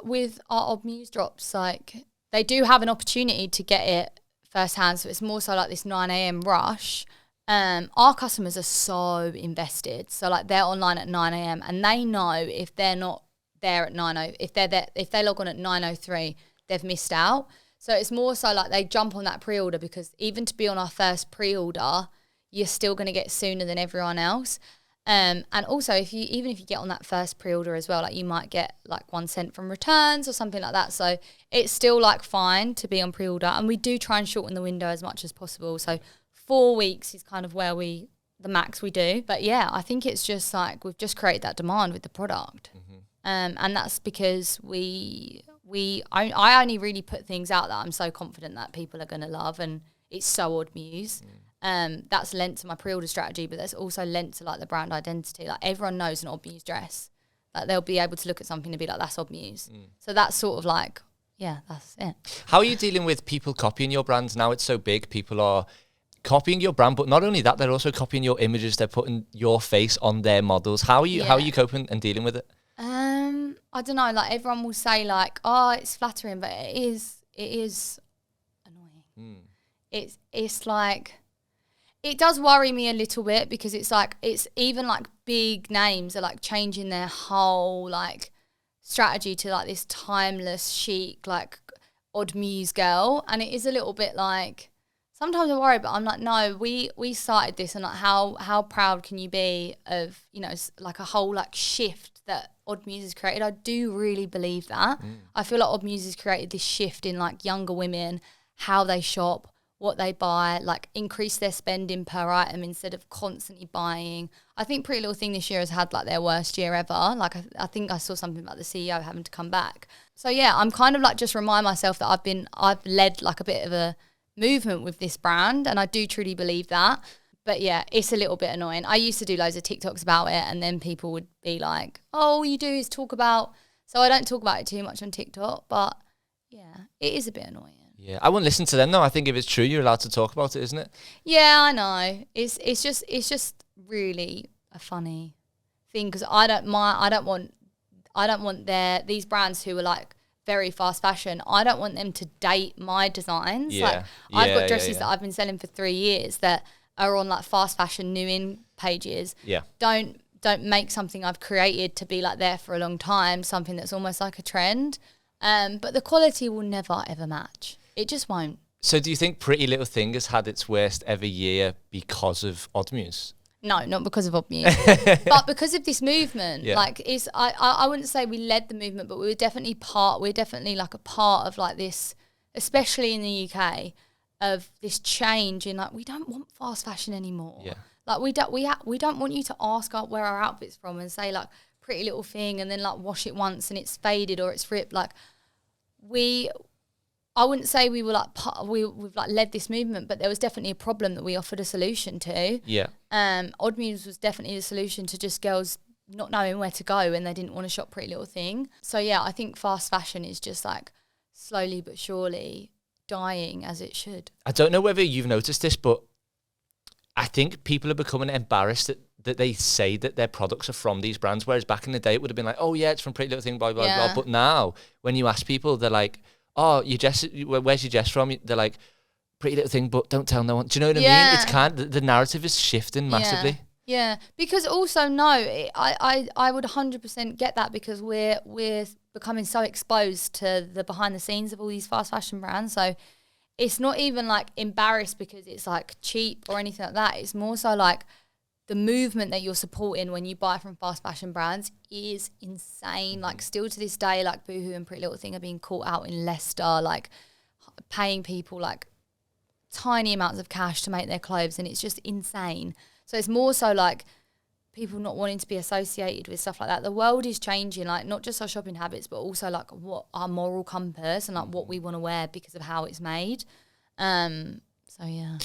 our Odd Muse drops, like, they do have an opportunity to get it firsthand. So it's more so like this 9 a.m. rush. Our customers are so invested. So like, they're online at 9 a.m. and they know if they're not there at 9:00, if they log on at 9:03, they've missed out. So it's more so like they jump on that pre-order, because even to be on our first pre-order, you're still going to get sooner than everyone else. And also, even if you get on that first pre-order as well, like you might get like 1 cent from returns or something like that. So it's still like fine to be on pre-order, and we do try and shorten the window as much as possible. So 4 weeks is kind of where the max we do. But yeah, I think it's just like we've just created that demand with the product. And that's because I only really put things out that I'm so confident that people are going to love, and it's so Odd Muse. That's lent to my pre-order strategy, but that's also lent to like the brand identity. Like, everyone knows an Odd Muse dress. Like, they'll be able to look at something and be like, that's Odd Muse. So that's sort of like, yeah, that's it. How are you dealing with people copying your brand? Now it's so big, people are copying your brand, but not only that, they're also copying your images. They're putting your face on their models. How are you coping and dealing with it? I don't know. Like everyone will say, like, "Oh, it's flattering," but it is annoying. It's like it does worry me a little bit because it's like it's even like big names are like changing their whole like strategy to like this timeless chic like Odd Muse girl, and it is a little bit like sometimes I worry, but I'm like, no, we started this, and like how proud can you be of, you know, like a whole like shift that Odd Muse has created. I do really believe that. I feel like Odd Muse has created this shift in like younger women, how they shop, what they buy, like increase their spending per item instead of constantly buying. I think Pretty Little Thing this year has had like their worst year ever. Like I think I saw something about the CEO having to come back. So yeah, I'm kind of like just remind myself that I've led like a bit of a movement with this brand, and I do truly believe that. But yeah, it's a little bit annoying. I used to do loads of TikToks about it, and then people would be like, oh, all you do is talk about, so I don't talk about it too much on TikTok, but yeah, it is a bit annoying. Yeah, I wouldn't listen to them though. I think if it's true, you're allowed to talk about it, isn't it? Yeah, I know. It's just really a funny thing because I don't want these brands who are like very fast fashion. I don't want them to date my designs. Yeah. Like I've got dresses that I've been selling for 3 years that are on like fast fashion new in pages. Yeah. Don't make something I've created to be like there for a long time, something that's almost like a trend. But the quality will never ever match. It just won't. So do you think Pretty Little Thing has had its worst ever year because of Odd Muse? No, not because of Odd Muse, but because of this movement. Yeah. Like, I wouldn't say we led the movement, but we're definitely like a part of like this, especially in the UK, of this change in like we don't want fast fashion anymore. Yeah. Like we don't want you to ask where our outfit's from and say like Pretty Little Thing and then like wash it once and it's faded or it's ripped. Like I wouldn't say we were like we've like led this movement, but there was definitely a problem that we offered a solution to. Yeah. Odd Muse was definitely the solution to just girls not knowing where to go and they didn't want to shop Pretty Little Thing. So yeah, I think fast fashion is just like slowly but surely dying as it should. I don't know whether you've noticed this, but I think people are becoming embarrassed that they say that their products are from these brands, whereas back in the day it would have been like, oh yeah, it's from Pretty Little Thing, blah, blah, blah. But now when you ask people, they're like, oh, where's your dress from? They're like, Pretty Little Thing, but don't tell no one. Do you know what I mean? It's kind of, the narrative is shifting massively. Yeah, because also I would 100% get that because we're becoming so exposed to the behind the scenes of all these fast fashion brands. So it's not even like embarrassed because it's like cheap or anything like that. It's more so like the movement that you're supporting when you buy from fast fashion brands is insane. Like still to this day, like Boohoo and Pretty Little Thing are being caught out in Leicester, like paying people like tiny amounts of cash to make their clothes, and it's just insane. So it's more so like people not wanting to be associated with stuff like that. The world is changing, like not just our shopping habits, but also like what our moral compass and like what we want to wear because of how it's made. So yeah.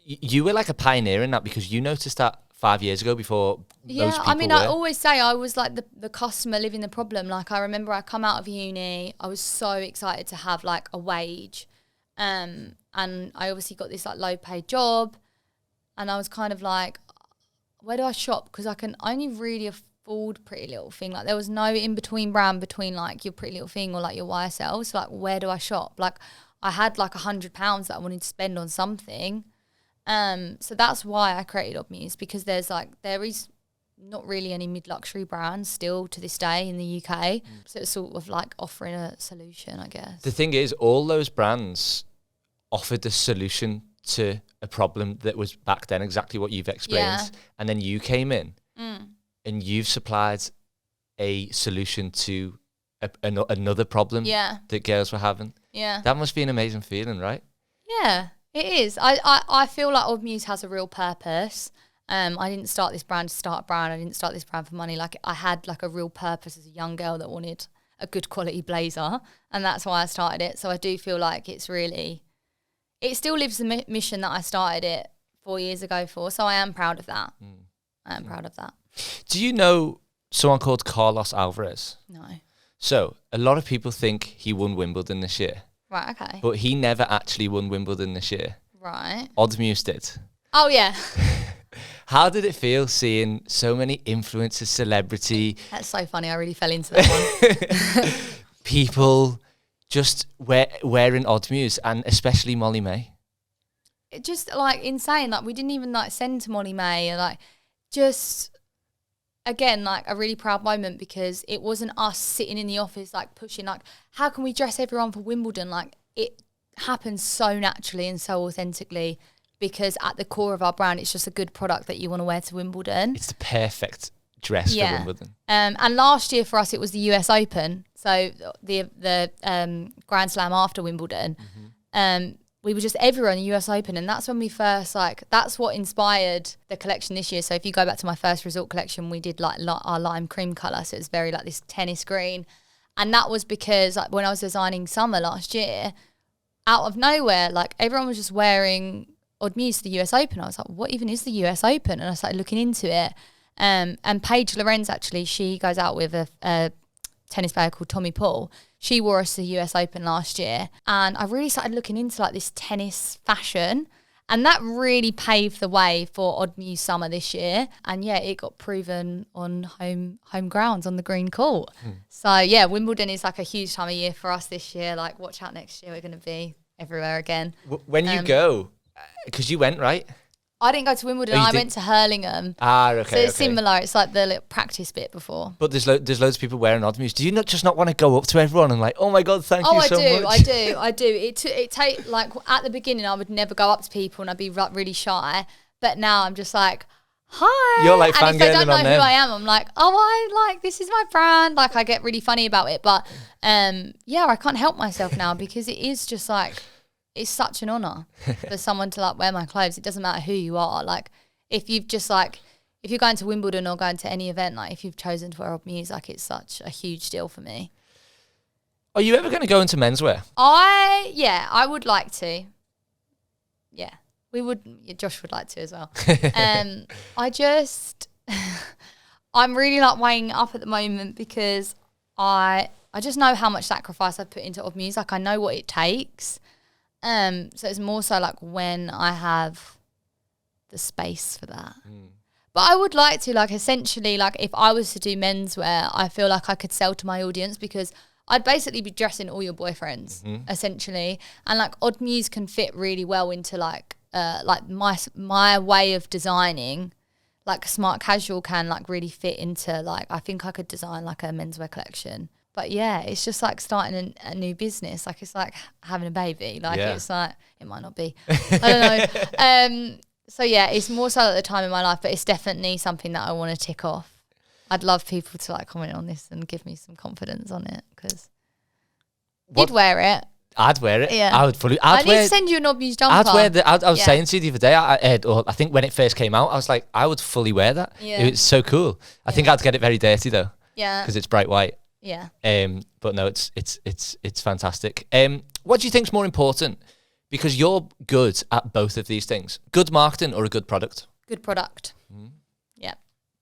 You were like a pioneer in that because you noticed that 5 years ago before most people were. I always say I was like the customer living the problem. Like I remember I come out of uni, I was so excited to have like a wage. And I obviously got this like low paid job. And I was kind of like, where do I shop? Because I can only really afford Pretty Little Thing. Like there was no in-between brand between like your Pretty Little Thing or like your YSL. So like where do I shop? Like I had like £100 that I wanted to spend on something. So that's why I created Odd Muse, because there is not really any mid-luxury brands still to this day in the UK. So it's sort of like offering a solution, I guess. The thing is, all those brands offered a solution to a problem that was back then exactly what you've explained. Yeah. And then you came in and you've supplied a solution to another problem that girls were having. Yeah. That must be an amazing feeling, right? Yeah, it is. I feel like Odd Muse has a real purpose. I didn't start this brand to start a brand. I didn't start this brand for money. Like I had like a real purpose as a young girl that wanted a good quality blazer, and that's why I started it. So I do feel like it still lives the mission that I started it 4 years ago for. So I am proud of that. I am proud of that. Do you know someone called Carlos Alvarez? No. So a lot of people think he won Wimbledon this year. Right, okay. But he never actually won Wimbledon this year. Right. Odd Muse did. Oh, yeah. How did it feel seeing so many influencers, celebrity That's so funny. I really fell into that one. people just wearing Odd Muse, and especially Molly May? It just like insane. Like we didn't even like send to Molly May, and like just again like a really proud moment because it wasn't us sitting in the office like pushing like how can we dress everyone for Wimbledon. Like it happens so naturally and so authentically because at the core of our brand it's just a good product that you want to wear to Wimbledon. It's the perfect dress for Wimbledon. And last year for us it was the US Open, so the Grand Slam after Wimbledon. We were just everywhere in the US Open, and that's when we first that's what inspired the collection this year. So if you go back to my first resort collection, we did like our lime cream colour, so it's very like this tennis green, and that was because like when I was designing summer last year, out of nowhere, like everyone was just wearing Odd Muse to the US Open. I was like, what even is the US Open? And I started looking into it. And Paige Lorenz, actually, she goes out with a tennis player called Tommy Paul. She wore us to the US Open last year. And I really started looking into like this tennis fashion. And that really paved the way for Odd Muse summer this year. And yeah, it got proven on home grounds on the green court. So yeah, Wimbledon is like a huge time of year for us this year. Like watch out next year, we're going to be everywhere again. When you go, because you went, right? I didn't go to Wimbledon. Oh, I went to Hurlingham. Okay. So it's similar. It's like the little practice bit before. But there's loads of people wearing Odd Muse. Do you not want to go up to everyone and like, oh my God, thank you so much? I do. It take like at the beginning, I would never go up to people and I'd be like really shy. But now I'm just like, hi. You're like and if they don't know on who them. I am, I'm like, this is my brand. Like I get really funny about it. But yeah, I can't help myself now because it is just like, it's such an honour for someone to like wear my clothes. It doesn't matter who you are. Like if you're going to Wimbledon or going to any event, like if you've chosen to wear Odd Muse, like it's such a huge deal for me. Are you ever going to go into menswear? I would like to. Yeah, we would. Yeah, Josh would like to as well. I'm really like weighing up at the moment because I just know how much sacrifice I put into Odd Muse. Like I know what it takes. So it's more so like when I have the space for that. But I would like to, like essentially, like if I was to do menswear, I feel like I could sell to my audience because I'd basically be dressing all your boyfriends, essentially. And like Odd Muse can fit really well into like my way of designing. Like smart casual can like really fit into like, I think I could design like a menswear collection. But yeah, it's just like starting a new business. Like it's like having a baby. Like it's like, it might not be. I don't know. So yeah, it's more so at the time in my life, but it's definitely something that I want to tick off. I'd love people to like comment on this and give me some confidence on it because you'd wear it. I'd wear it. Yeah. I would fully. I need to send you an Odd Muse jumper. I'd wear the. I was saying to you the other day. I think when it first came out, I was like, I would fully wear that. Yeah. It's so cool. I think I'd get it very dirty though. Yeah. Because it's bright white. Yeah. But no, it's fantastic. What do you think's more important? Because you're good at both of these things. Good marketing or a good product? Good product. Yeah.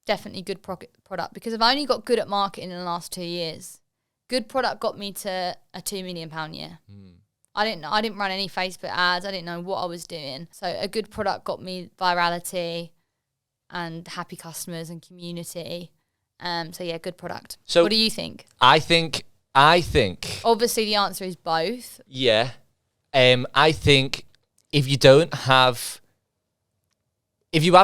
Definitely good product because I've only got good at marketing in the last 2 years. Good product got me to a £2 million year. I didn't run any Facebook ads. I didn't know what I was doing. So a good product got me virality and happy customers and community. So yeah, good product. So what do you think? I think obviously the answer is both. Yeah. I think if you have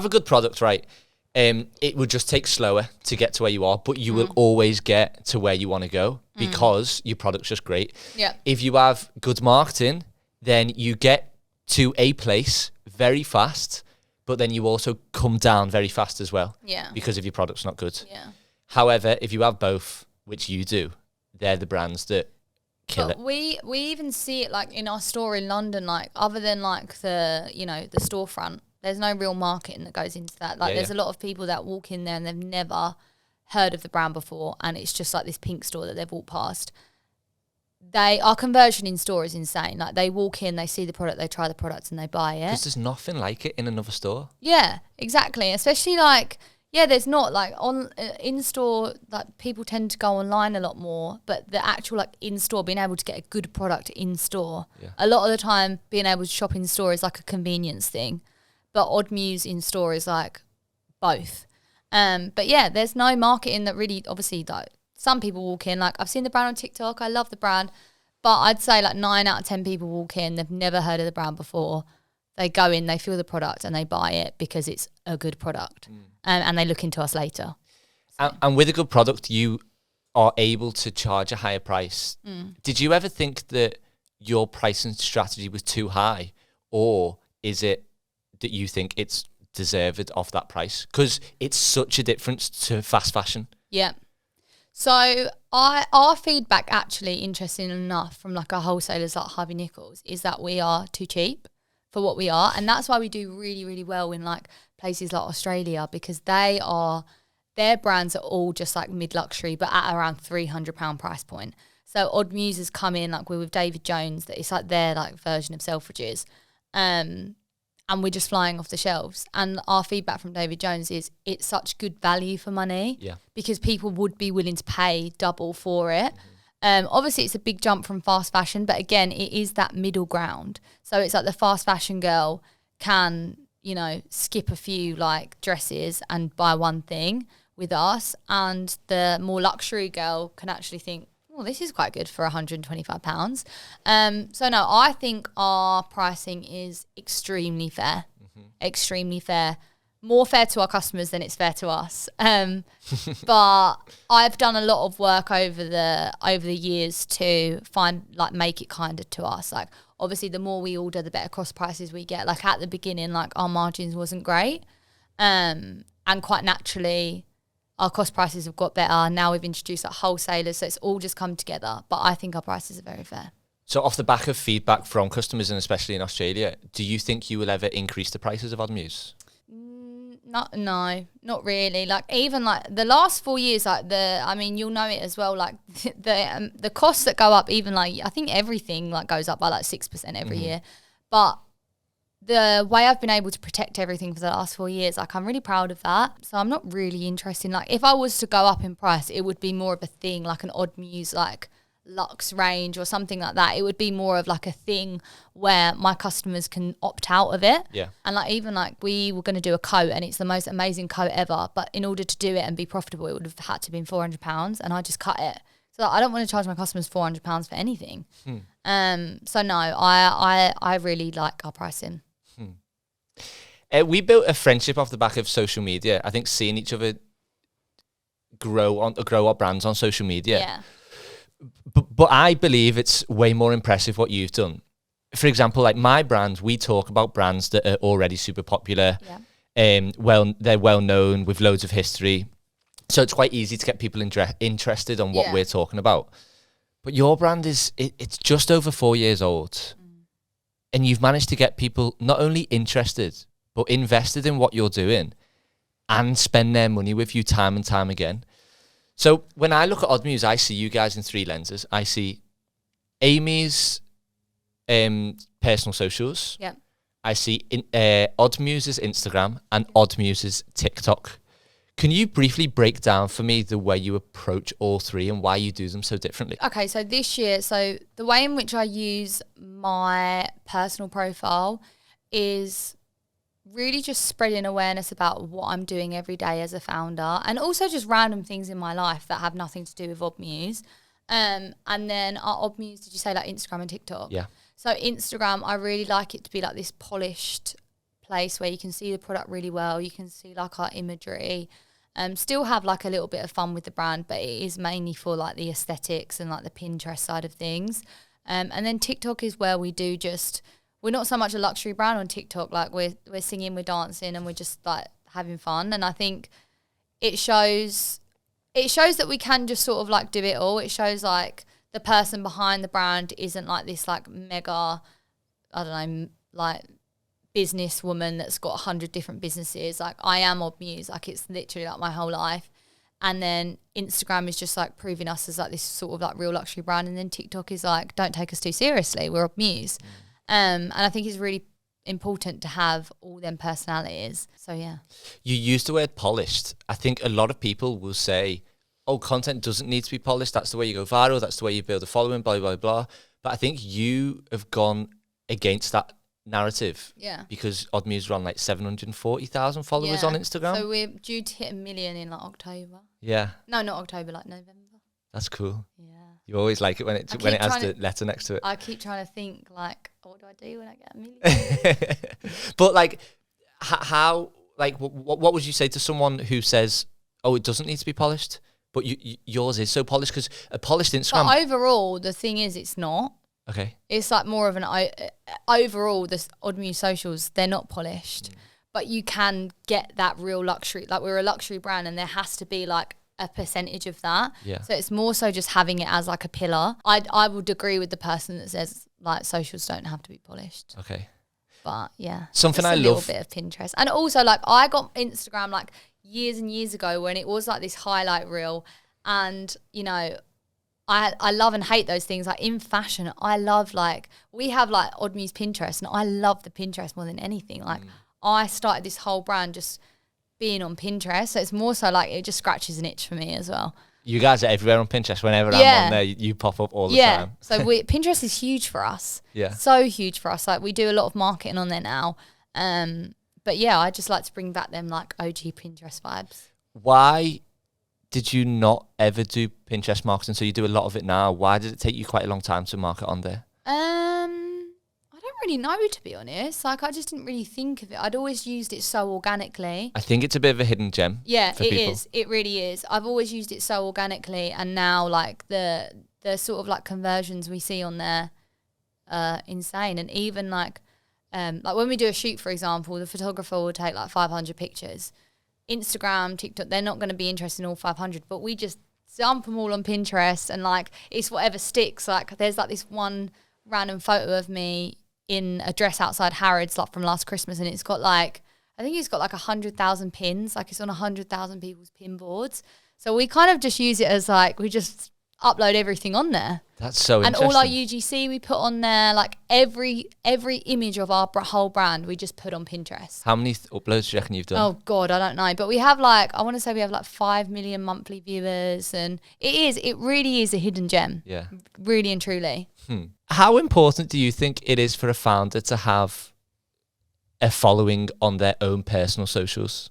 a good product, right, it would just take slower to get to where you are, but you will always get to where you want to go because your product's just great. Yeah. If you have good marketing, then you get to a place very fast, but then you also come down very fast as well. Yeah. Because if your product's not good. Yeah. However, if you have both, which you do, they're the brands that kill it. We even see it like in our store in London, like other than like the storefront, there's no real marketing that goes into that. Like there's a lot of people that walk in there and they've never heard of the brand before and it's just like this pink store that they've walked past. Our conversion in store is insane. Like they walk in, they see the product, they try the product and they buy it. Because there's nothing like it in another store. Yeah, exactly. Especially like, there's not like on in store, like people tend to go online a lot more, but the actual like in store, being able to get a good product in store, a lot of the time being able to shop in store is like a convenience thing. But Odd Muse in store is like both. But yeah, there's no marketing that really, obviously, like some people walk in, like I've seen the brand on TikTok, I love the brand, but I'd say like 9 out of 10 people walk in, they've never heard of the brand before. They go in, they feel the product and they buy it because it's a good product. And they look into us later. So. And with a good product, you are able to charge a higher price. Did you ever think that your pricing strategy was too high, or is it that you think it's deserved of that price? Because it's such a difference to fast fashion. Yeah. So our feedback, actually, interesting enough, from like our wholesalers like Harvey Nichols, is that we are too cheap for what we are, and that's why we do really, really well in like places like Australia, because their brands are all just like mid-luxury, but at around £300 price point. So Odd Muse has come in, like we're with David Jones, that it's like their like version of Selfridges, and we're just flying off the shelves. And our feedback from David Jones is it's such good value for money, because people would be willing to pay double for it. Obviously, it's a big jump from fast fashion, but again, it is that middle ground. So it's like the fast fashion girl can, you know, skip a few like dresses and buy one thing with us, and the more luxury girl can actually think, well, this is quite good for £125. So no, I think our pricing is extremely fair, extremely fair. More fair to our customers than it's fair to us. But I've done a lot of work over the years to make it kinder to us. Like obviously the more we order, the better cost prices we get. Like at the beginning, like our margins wasn't great. And quite naturally our cost prices have got better. Now we've introduced like wholesalers, so it's all just come together. But I think our prices are very fair. So off the back of feedback from customers, and especially in Australia, do you think you will ever increase the prices of Odd Muse? No, not really. Like even like the last 4 years, like you'll know it as well. Like the costs that go up, even like I think everything like goes up by like 6% every year. But the way I've been able to protect everything for the last 4 years, like I'm really proud of that. So I'm not really interested in like if I was to go up in price, it would be more of a thing like an Odd Muse like luxe range or something like that. It would be more of like a thing where my customers can opt out of it. Yeah. And like even like we were going to do a coat and it's the most amazing coat ever, but in order to do it and be profitable, it would have had to be £400, and I just cut it. So like, I don't want to charge my customers £400 for anything. So no, I really like our pricing. We built a friendship off the back of social media. I think seeing each other grow our brands on social media. Yeah. But I believe it's way more impressive what you've done. For example, like my brand, we talk about brands that are already super popular. Yeah. They're well known with loads of history. So it's quite easy to get people interested on what we're talking about. But your brand it's just over 4 years old. And you've managed to get people not only interested, but invested in what you're doing and spend their money with you time and time again. So when I look at Odd Muse, I see you guys in 3 lenses. I see Aimee's personal socials. Yep. I see Odd Muse's Instagram and Odd Muse's TikTok. Can you briefly break down for me the way you approach all 3 and why you do them so differently? Okay, so this year, so the way in which I use my personal profile is really just spreading awareness about what I'm doing every day as a founder, and also just random things in my life that have nothing to do with Odd Muse. And then our Odd Muse, did you say like Instagram and TikTok? Yeah. So Instagram, I really like it to be like this polished place where you can see the product really well. You can see like our imagery. Still have like a little bit of fun with the brand, but it is mainly for like the aesthetics and like the Pinterest side of things. And then TikTok is where we do just, we're not so much a luxury brand on TikTok. Like we're singing, we're dancing, and we're just like having fun. And I think it shows that we can just sort of like do it all. It shows like the person behind the brand isn't like this like mega, I don't know, like businesswoman that's got 100 different businesses. Like I am Odd Muse. Like it's literally like my whole life. And then Instagram is just like proving us as like this sort of like real luxury brand. And then TikTok is like, don't take us too seriously. We're Odd Muse. And I think it's really important to have all them personalities. So yeah. You used the word polished. I think a lot of people will say, oh, content doesn't need to be polished. That's the way you go viral. That's the way you build a following, blah, blah, blah. But I think you have gone against that narrative. Yeah. Because Odd Muse are on like 740,000 followers on Instagram. So we're due to hit 1 million in like October. Yeah. No, not October, like November. That's cool. Yeah. You always like it when it has the letter next to it. I keep trying to think like, what do I do when I get 1 million? But like, how, like, what would you say to someone who says, oh, it doesn't need to be polished, but yours is so polished? Because a polished Instagram. But overall, the thing is, it's not. Okay. It's like more of an overall, the Odd Muse socials, they're not polished, but you can get that real luxury. Like, we're a luxury brand, and there has to be like a percentage of that. Yeah. So it's more so just having it as like a pillar. I would agree with the person that says like socials don't have to be polished. Okay. But yeah, something I love. A little bit of Pinterest, and also like I got Instagram like years and years ago when it was like this highlight reel, and you know, I love and hate those things. Like in fashion, I love like we have like Odd Muse Pinterest, and I love the Pinterest more than anything. Like I started this whole brand just being on Pinterest, so it's more so like it just scratches an itch for me as well. You guys are everywhere on Pinterest. Whenever I'm on there, you pop up all the time. So Pinterest is huge for us. Yeah. So huge for us. Like we do a lot of marketing on there now. But yeah, I just like to bring back them like OG Pinterest vibes. Why did you not ever do Pinterest marketing? So you do a lot of it now. Why did it take you quite a long time to market on there? I don't really know, to be honest. Like I just didn't really think of it. I'd always used it so organically. I think it's a bit of a hidden gem. Yeah, for it people. is. It really is. I've always used it so organically, and now like the sort of like conversions we see on there are insane. And even like when we do a shoot, for example, the photographer will take like 500 pictures. Instagram, TikTok, they're not going to be interested in all 500, but we just dump them all on Pinterest, and like it's whatever sticks. Like there's like this one random photo of me in a dress outside Harrods like from last Christmas, and it's got like, I think it's got like 100,000 pins, like it's on 100,000 people's pin boards. So we kind of just use it as like, we just upload everything on there. That's so and interesting. all our UGC we put on there, like every image of our whole brand we just put on Pinterest. How many uploads do you reckon you've done? Oh God, I don't know, but we have like, I want to say we have like 5 million monthly viewers, and it really is a hidden gem. Yeah, really and truly. How important do you think it is for a founder to have a following on their own personal socials?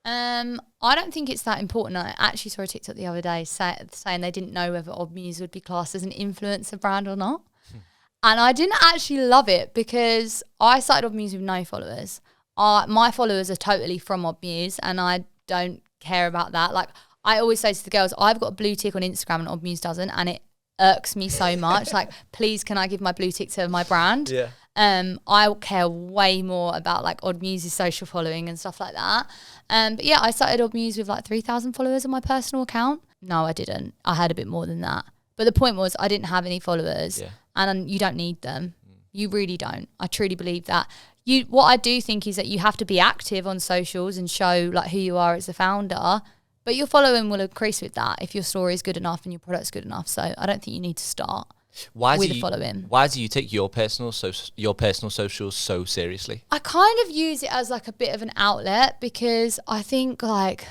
I don't think it's that important. I actually saw a TikTok the other day saying they didn't know whether Odd Muse would be classed as an influencer brand or not. And I didn't actually love it because I started Odd Muse with no followers. My followers are totally from Odd Muse, and I don't care about that. Like I always say to the girls, I've got a blue tick on Instagram and Odd Muse doesn't, and it irks me so much. Like, please, can I give my blue tick to my brand? Yeah. I care way more about like Odd Muse's social following and stuff like that. But yeah, I started Odd Muse with like 3,000 followers on my personal account. No, I didn't. I had a bit more than that. But the point was, I didn't have any followers, and you don't need them. You really don't. I truly believe that. What I do think is that you have to be active on socials and show like who you are as a founder. But your following will increase with that if your story is good enough and your product's good enough. So I don't think you need to start with a following. Why do you take your personal socials so seriously? I kind of use it as like a bit of an outlet, because I think like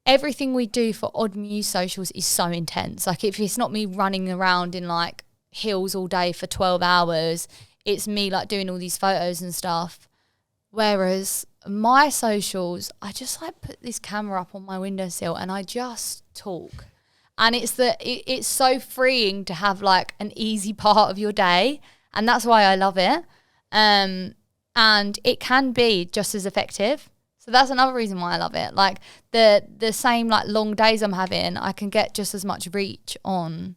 everything we do for Odd Muse socials is so intense. Like if it's not me running around in like heels all day for 12 hours, it's me like doing all these photos and stuff. Whereas my socials, I just like put this camera up on my windowsill and I just talk. And it's so freeing to have like an easy part of your day. And that's why I love it. And it can be just as effective. So that's another reason why I love it. Like the same like long days I'm having, I can get just as much reach on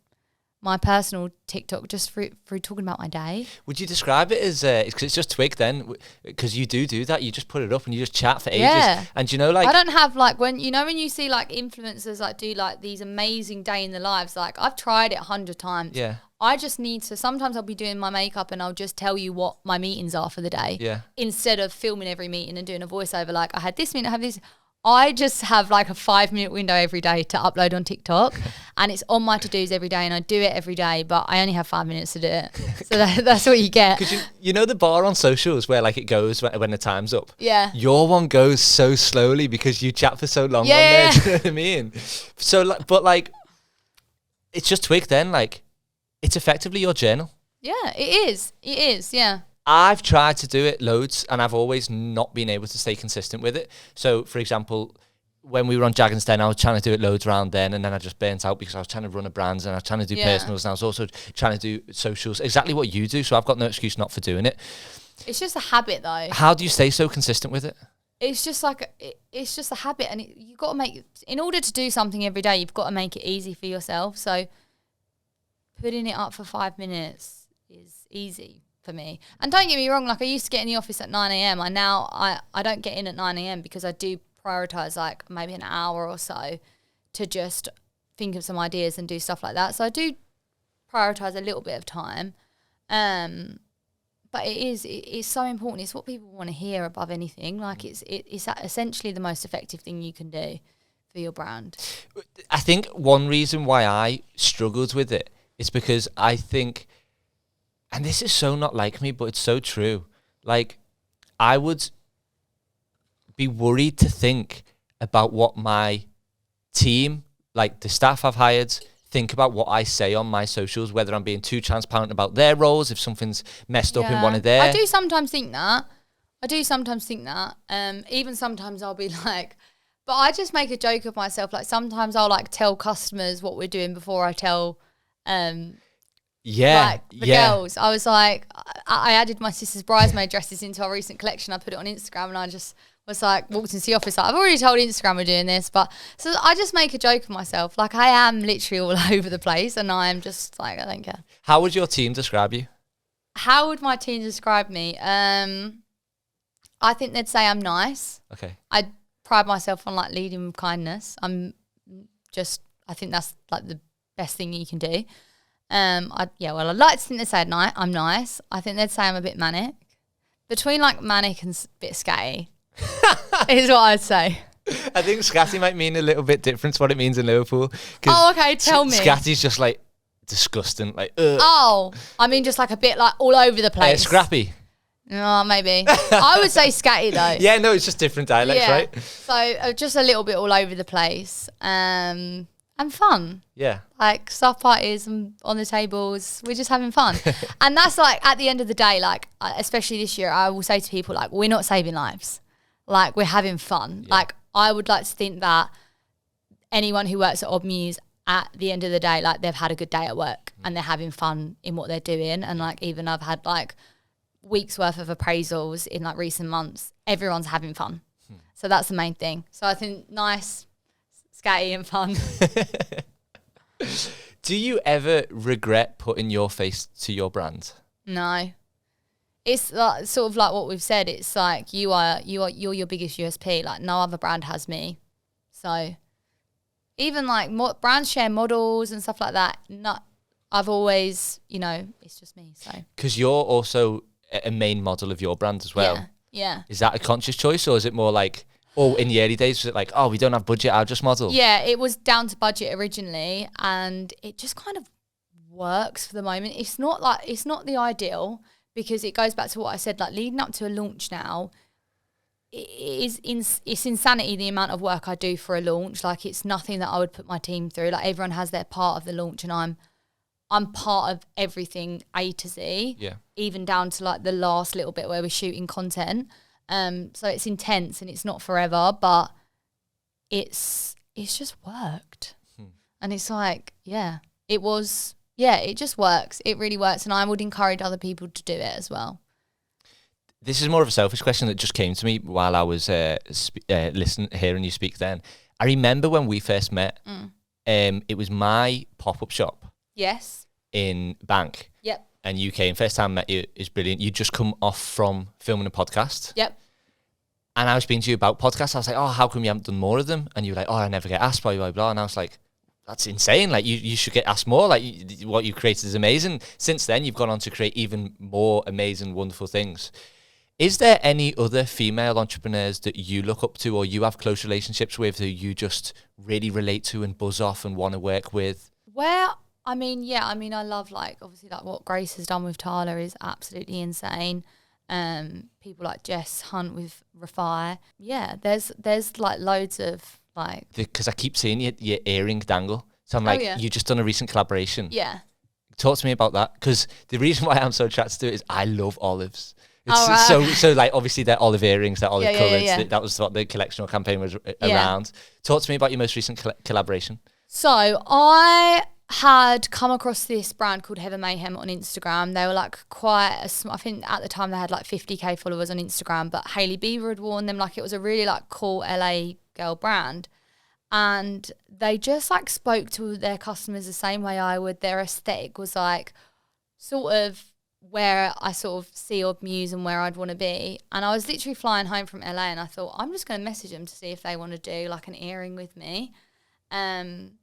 my personal TikTok just through talking about my day. Would you describe it as because it's just twig then? Because you do that, you just put it up and you just chat for ages. Yeah. And you know, like I don't have like when you see like influencers like do like these amazing day in the lives. Like I've tried it 100 times. Yeah. I just need to. Sometimes I'll be doing my makeup and I'll just tell you what my meetings are for the day. Yeah. Instead of filming every meeting and doing a voiceover like I had this meeting, I have this. I just have like a 5-minute window every day to upload on TikTok, and it's on my to-dos every day, and I do it every day, but I only have 5 minutes to do it. So that's what you get. Because you know the bar on socials where like it goes when the time's up? Yeah. Your one goes so slowly because you chat for so long on there, do you know what I mean? So, like, but like, it's just twig then, like, it's effectively your journal. Yeah, it is. It is, yeah. I've tried to do it loads, and I've always not been able to stay consistent with it. So, for example, when we were on Jaggins Den, I was trying to do it loads around then, and then I just burnt out because I was trying to run a brand and I was trying to do personals, and I was also trying to do socials. Exactly what you do, so I've got no excuse not for doing it. It's just a habit, though. How do you stay so consistent with it? It's just like it's just a habit, and you got to make. In order to do something every day, you've got to make it easy for yourself. So putting it up for 5 minutes is easy for me. And don't get me wrong, like I used to get in the office at 9 a.m. I don't get in at 9 a.m. because I do prioritize like maybe an hour or so to just think of some ideas and do stuff like that. So I do prioritize a little bit of time. But it's so important. It's what people want to hear above anything. Like it's essentially the most effective thing you can do for your brand. I think one reason why I struggled with it is because I think, and this is so not like me, but it's so true. Like, I would be worried to think about what my team, like the staff I've hired, think about what I say on my socials, whether I'm being too transparent about their roles, if something's messed up in one of their... I do sometimes think that. Even sometimes I'll be like... But I just make a joke of myself. Like, sometimes I'll, like, tell customers what we're doing before I tell... girls. I was like, I added my sister's bridesmaid dresses into our recent collection. I put it on Instagram, and I just was like, walked into the office like, I've already told Instagram we're doing this, but so I just make a joke of myself. Like, I am literally all over the place, and I'm just like, I don't care. How would your team describe you? How would my team describe me? I think they'd say I'm nice. Okay. I pride myself on like leading with kindness. I think that's like the best thing you can do. I'd like to think they'd say I'm nice. I think they'd say I'm a bit manic. Between like manic and a bit scatty is what I'd say. I think scatty might mean a little bit different to what it means in Liverpool. Oh, okay, tell me. Scatty's just like disgusting. Like, oh, I mean just like a bit like all over the place. Scrappy. Oh, maybe. I would say scatty though. Yeah, no, it's just different dialects, right? So just a little bit all over the place. And fun. Yeah. Like staff parties and on the tables, we're just having fun. And that's like at the end of the day, like especially this year, I will say to people like, we're not saving lives. Like we're having fun. Yeah. Like I would like to think that anyone who works at Odd Muse at the end of the day, like they've had a good day at work and they're having fun in what they're doing. And like even I've had like weeks worth of appraisals in like recent months. Everyone's having fun. So that's the main thing. So I think nice, scatty and fun. Do you ever regret putting your face to your brand? No. It's like, sort of like what we've said. It's like you're your biggest USP. Like no other brand has me. So even like brands share models and stuff like that. I've always, it's just me. So because you're also a main model of your brand as well. Yeah. Is that a conscious choice, or is it more like, in the early days, was it like, we don't have budget, I'll just model? Yeah, it was down to budget originally, and it just kind of works for the moment. It's not the ideal, because it goes back to what I said, like leading up to a launch now, it's insanity the amount of work I do for a launch. Like it's nothing that I would put my team through. Like everyone has their part of the launch, and I'm part of everything A to Z. Yeah. Even down to like the last little bit where we're shooting content. So it's intense and it's not forever, but it's just worked. And it's like, it just works. It really works. And I would encourage other people to do it as well. This is more of a selfish question that just came to me while I was hearing you speak then. I remember when we first met, it was my pop-up shop. Yes. In Bank. Yep. And you came, first time I met you, is brilliant. You'd just come off from filming a podcast. Yep. And I was speaking to you about podcasts. I was like, how come you haven't done more of them? And you were like, I never get asked, blah, blah, blah. And I was like, that's insane. Like, you should get asked more. Like, what you created is amazing. Since then, you've gone on to create even more amazing, wonderful things. Is there any other female entrepreneurs that you look up to or you have close relationships with who you just really relate to and buzz off and want to work with? I love like obviously like what Grace has done with Tyler is absolutely insane. People like Jess Hunt with Refi. Yeah, there's like loads of like, because I keep seeing your earring dangle. So I'm like, you just done a recent collaboration. Yeah. Talk to me about that, because the reason why I'm so attracted to it is I love olives. It's Oh, so like obviously they're olive earrings, they're olive colours. yeah. That was what the collection or campaign was around. Talk to me about your most recent collaboration. So I had come across this brand called Heather Mayhem on Instagram. They were like quite I think at the time they had like 50k followers on Instagram, but Hailey Bieber had worn them. Like it was a really like cool LA girl brand. And they just like spoke to their customers the same way I would. Their aesthetic was like sort of where I sort of see Odd Muse and where I'd want to be. And I was literally flying home from LA and I thought, I'm just going to message them to see if they want to do like an earring with me. And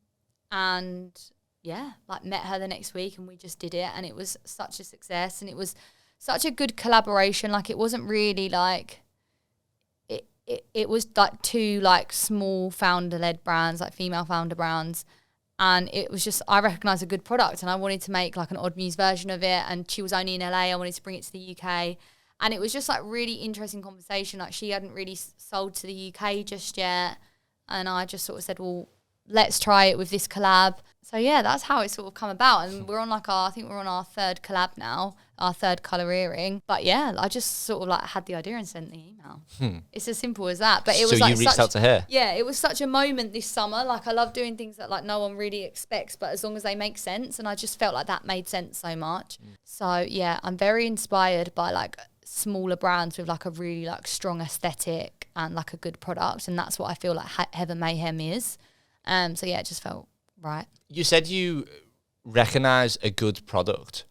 yeah, like met her the next week and we just did it, and it was such a success and it was such a good collaboration. Like it wasn't really like, it was like two like small founder-led brands, like female founder brands. And it was just, I recognised a good product and I wanted to make like an Odd Muse version of it. And she was only in LA. I wanted to bring it to the UK. And it was just like really interesting conversation. Like she hadn't really sold to the UK just yet. And I just sort of said, well, let's try it with this collab. So yeah, that's how it sort of come about. And we're on like I think we're on our third collab now, our third colour earring. But yeah, I just sort of like had the idea and sent the email. It's as simple as that. But it was so like you reached out to her? Yeah, it was such a moment this summer. Like I love doing things that like no one really expects, but as long as they make sense. And I just felt like that made sense so much. So yeah, I'm very inspired by like smaller brands with like a really like strong aesthetic and like a good product. And that's what I feel like Heather Mayhem is. So yeah, it just felt right. You said you recognise a good product.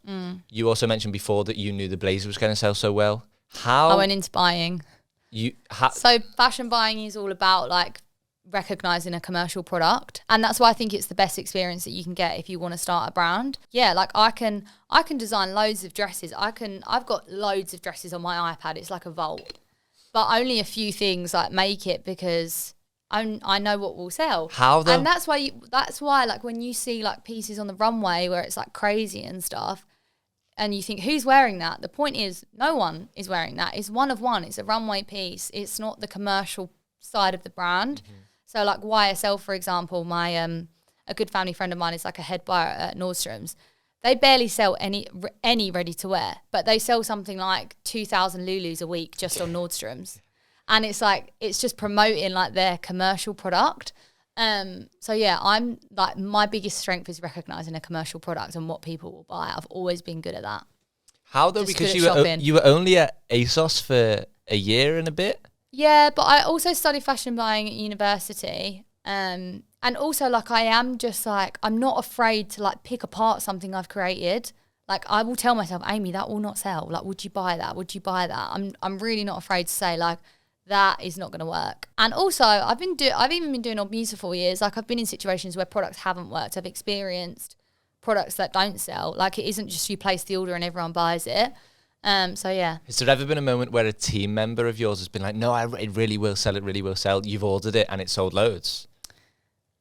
You also mentioned before that you knew the blazer was going to sell so well. How I went into buying. So fashion buying is all about like recognising a commercial product, and that's why I think it's the best experience that you can get if you want to start a brand. Yeah, like I can design loads of dresses. I've got loads of dresses on my iPad. It's like a vault, but only a few things like make it because I know what will sell. How though? And that's why like when you see like pieces on the runway where it's like crazy and stuff, and you think, who's wearing that? The point is no one is wearing that. It's one of one. It's a runway piece. It's not the commercial side of the brand. So like YSL, for example, my a good family friend of mine is like a head buyer at Nordstrom's. They barely sell any ready to wear, but they sell something like 2,000 Lulus a week just on Nordstrom's. And it's like, it's just promoting like their commercial product. So yeah, I'm like, my biggest strength is recognizing a commercial product and what people will buy. I've always been good at that. How though? Just Because good at you were only at ASOS for a year and a bit. Yeah, but I also studied fashion buying at university. And also like, I am just like, I'm not afraid to like pick apart something I've created. Like I will tell myself, Aimee, that will not sell. Like, would you buy that? Would you buy that? I'm really not afraid to say like, that is not going to work. And also, I've even been doing Odd Muse for 4 years. Like I've been in situations where products haven't worked. I've experienced products that don't sell. Like it isn't just you place the order and everyone buys it. So yeah. Has there ever been a moment where a team member of yours has been like, no, it really will sell. It really will sell. You've ordered it and it sold loads.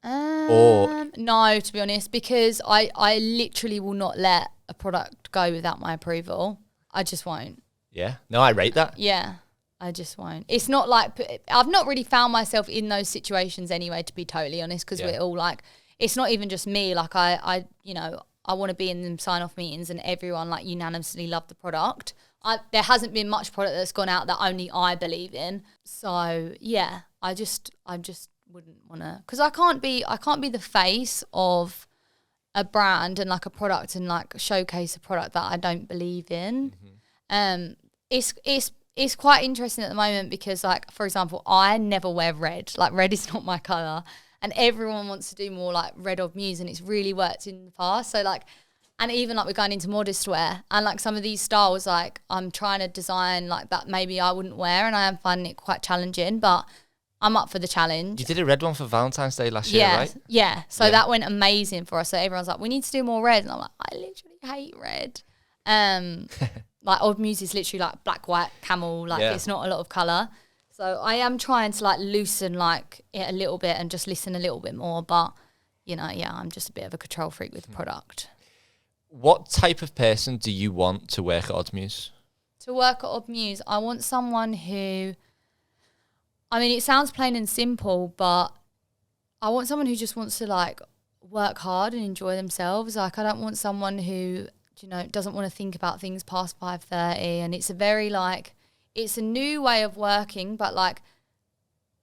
Or no, to be honest, because I literally will not let a product go without my approval. I just won't. Yeah. No, I rate that. Yeah. I just won't. It's not like, I've not really found myself in those situations anyway, to be totally honest, because we're all like, it's not even just me. Like I want to be in them sign-off meetings and everyone like unanimously loved the product. There hasn't been much product that's gone out that only I believe in. So yeah, I just wouldn't want to, because I can't be the face of a brand and like a product and like showcase a product that I don't believe in. It's quite interesting at the moment because, like, for example, I never wear red. Like, red is not my colour. And everyone wants to do more, like, red Odd Muse, and it's really worked in the past. So, like, and even, like, we're going into modest wear. And, like, some of these styles, like, I'm trying to design, like, that maybe I wouldn't wear, and I am finding it quite challenging. But I'm up for the challenge. You did a red one for Valentine's Day last year, right? Yeah. So that went amazing for us. So everyone's like, we need to do more red. And I'm like, I literally hate red. Like Odd Muse is literally like black, white, camel. Like it's not a lot of colour. So I am trying to like loosen like it a little bit and just listen a little bit more. But, you know, yeah, I'm just a bit of a control freak with product. What type of person do you want to work at Odd Muse? To work at Odd Muse, I want someone who, I mean, it sounds plain and simple, but I want someone who just wants to like work hard and enjoy themselves. Like, I don't want someone who, doesn't want to think about things past 5:30. And it's a very like, it's a new way of working, but like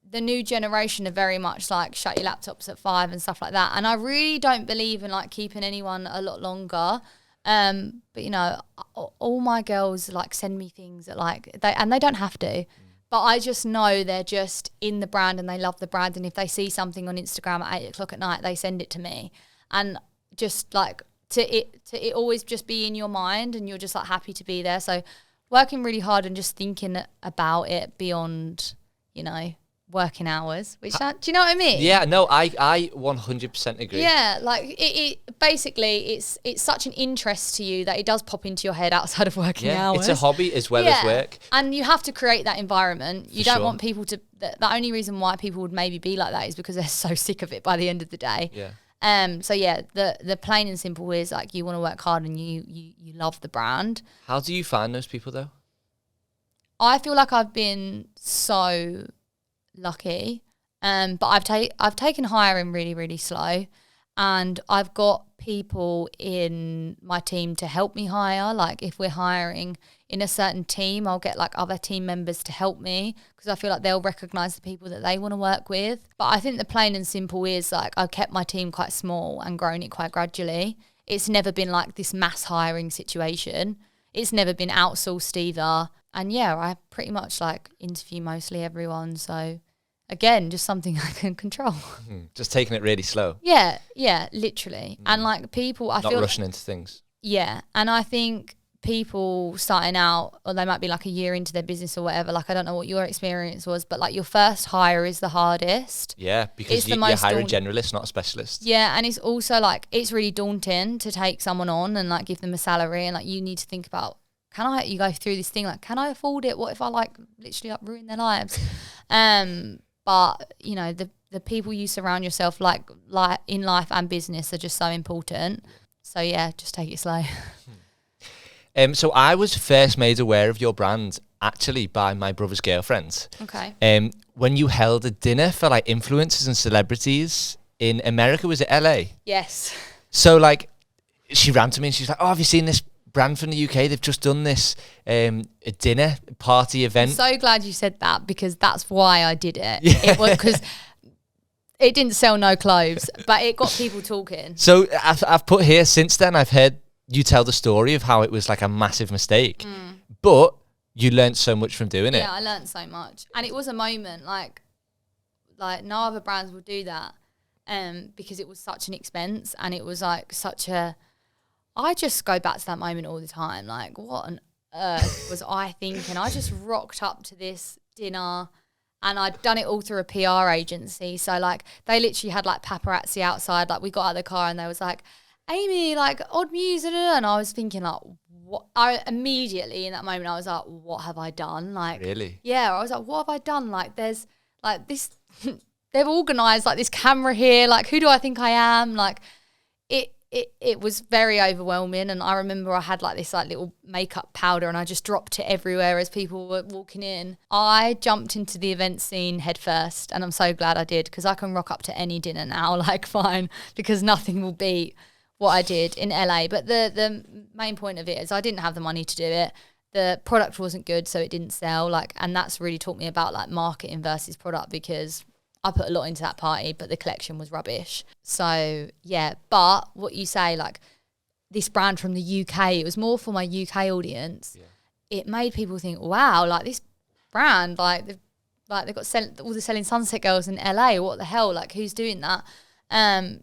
the new generation are very much like shut your laptops at 5 and stuff like that. And I really don't believe in like keeping anyone a lot longer. But all my girls like send me things that like they don't have to, but I just know they're just in the brand and they love the brand. And if they see something on Instagram at 8:00 at night, they send it to me. And just like to it always just be in your mind and you're just like happy to be there. So working really hard and just thinking about it beyond, working hours, which do you know what I mean? Yeah, no, I 100% agree. Yeah, like it basically it's such an interest to you that it does pop into your head outside of working hours. It's a hobby as well as work. And you have to create that environment. You don't sure. want people to, the only reason why people would maybe be like that is because they're so sick of it by the end of the day. Yeah. So yeah, the plain and simple is like you want to work hard and you love the brand. How do you find those people though? I feel like I've been so lucky, but I've taken hiring really, really slow, and I've got people in my team to help me hire. Like if we're hiring in a certain team, I'll get like other team members to help me because I feel like they'll recognise the people that they want to work with. But I think the plain and simple is like I've kept my team quite small and grown it quite gradually. It's never been like this mass hiring situation. It's never been outsourced either. And yeah, I pretty much like interview mostly everyone. So again, just something I can control. Just taking it really slow. Yeah, literally. And like people, I Not feel rushing into things. Yeah, and I think people starting out, or they might be like a year into their business or whatever, like I don't know what your experience was, but like your first hire is the hardest. Yeah, because you're hiring a generalist, not a specialist. Yeah, and it's also like, it's really daunting to take someone on and like give them a salary, and like you need to think about, you go through this thing like, can I afford it? What if I like literally like ruin their lives? But the people you surround yourself like in life and business are just so important. So yeah, just take it slow. So I was first made aware of your brand actually by my brother's girlfriend. Okay. When you held a dinner for like influencers and celebrities in America, was it LA? Yes. So like she ran to me and she's like, "Oh, have you seen this brand from the UK? They've just done this a dinner party event." I'm so glad you said that because that's why I did it. It was because it didn't sell no clothes, but it got people talking. So I've put here since then, I've heard you tell the story of how it was like a massive mistake, but you learned so much from doing it. Yeah, I learned so much. And it was a moment like no other brands would do that because it was such an expense and it was like I just go back to that moment all the time. Like, what on earth was I thinking? I just rocked up to this dinner and I'd done it all through a PR agency. So, like, they literally had, like, paparazzi outside. Like, we got out of the car and they was like, "Aimee, like, Odd Muse." And I was thinking, like, what? I immediately in that moment, I was like, what have I done? Like, really? Yeah, I was like, what have I done? Like, there's, like, this, they've organised, like, this camera here. Like, who do I think I am? Like, it was very overwhelming, and I remember I had like this like little makeup powder and I just dropped it everywhere as people were walking in. I jumped into the event scene head first, and I'm so glad I did because I can rock up to any dinner now like fine, because nothing will beat what I did in LA. But the main point of it is I didn't have the money to do it. The product wasn't good, so it didn't sell. Like, and that's really taught me about like marketing versus product, because I put a lot into that party, but the collection was rubbish. So, yeah. But what you say, like, this brand from the UK, it was more for my UK audience. Yeah. It made people think, wow, like, this brand, they've got all the Selling Sunset girls in LA. What the hell? Like, who's doing that?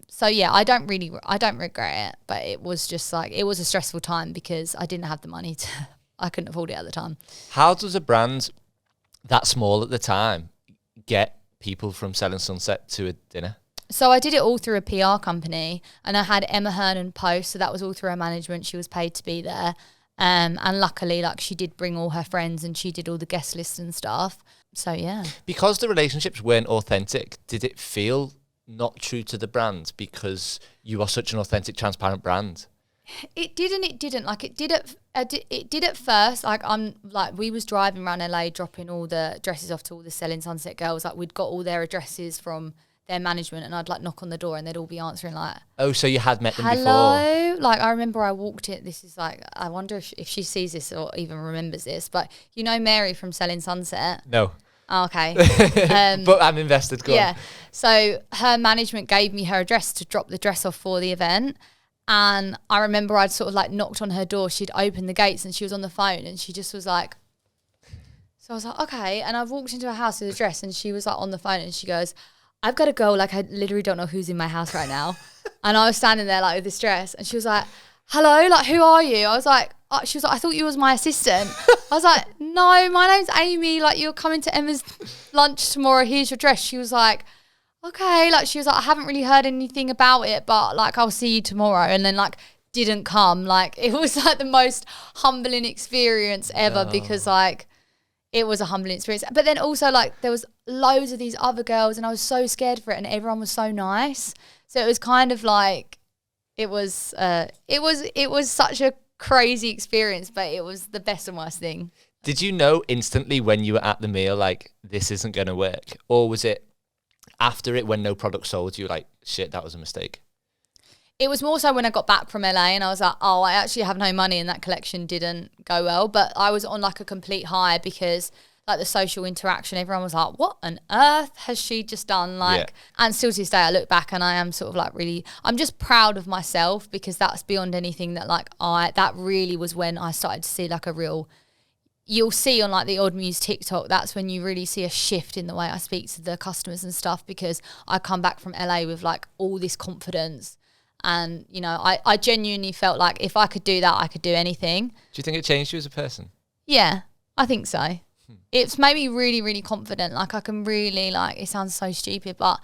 So, yeah, I don't regret it. But it was just, like, it was a stressful time because I didn't have the money to, I couldn't afford it at the time. How does a brand that small at the time get people from Selling Sunset to a dinner? So I did it all through a PR company, and I had Emma Hernan post, so that was all through her management. She was paid to be there, and luckily, like, she did bring all her friends and she did all the guest lists and stuff. So yeah. Because the relationships weren't authentic, did it feel not true to the brand because you are such an authentic, transparent brand? It did and it didn't. Like, it did at first. Like, we was driving around LA dropping all the dresses off to all the Selling Sunset girls. Like, we'd got all their addresses from their management, and I'd like knock on the door and they'd all be answering like, Oh, so you had met them before? hello. Like I remember I walked it. This is like, I wonder if she sees this or even remembers this, but you know Mary from Selling Sunset? No. Oh, okay. But I'm invested. Go yeah. on. So her management gave me her address to drop the dress off for the event. And I remember I'd sort of like knocked on her door. She'd opened the gates and she was on the phone and she just was like, so I was like, okay. And I've walked into her house with a dress and she was like on the phone and she goes, I've got to go. Like, I literally don't know who's in my house right now. And I was standing there like with this dress and she was like, hello, like, who are you? I was like, she was like, I thought you was my assistant. I was like, no, my name's Aimee. Like, you're coming to Emma's lunch tomorrow. Here's your dress. She was like, okay. Like, she was like, I haven't really heard anything about it, but like, I'll see you tomorrow. And then like, didn't come. Like, it was like the most humbling experience ever because like, it was a humbling experience. But then also like, there was loads of these other girls and I was so scared for it and everyone was so nice. So it was kind of like, it was such a crazy experience, but it was the best and worst thing. Did you know instantly when you were at the meal, like, this isn't going to work? Or was it after it when no product sold, you were like, shit, that was a mistake? It was more so when I got back from LA and I was like, oh, I actually have no money and that collection didn't go well. But I was on like a complete high because like the social interaction, everyone was like, what on earth has she just done? Like, and still to this day, I look back and I am sort of like really, I'm just proud of myself because that's beyond anything that like that really was when I started to see like a real, you'll see on like the Odd Muse TikTok, that's when you really see a shift in the way I speak to the customers and stuff because I come back from LA with like all this confidence. And, you know, I genuinely felt like if I could do that, I could do anything. Do you think it changed you as a person? Yeah, I think so. It's made me really, really confident. Like I can really like, it sounds so stupid, but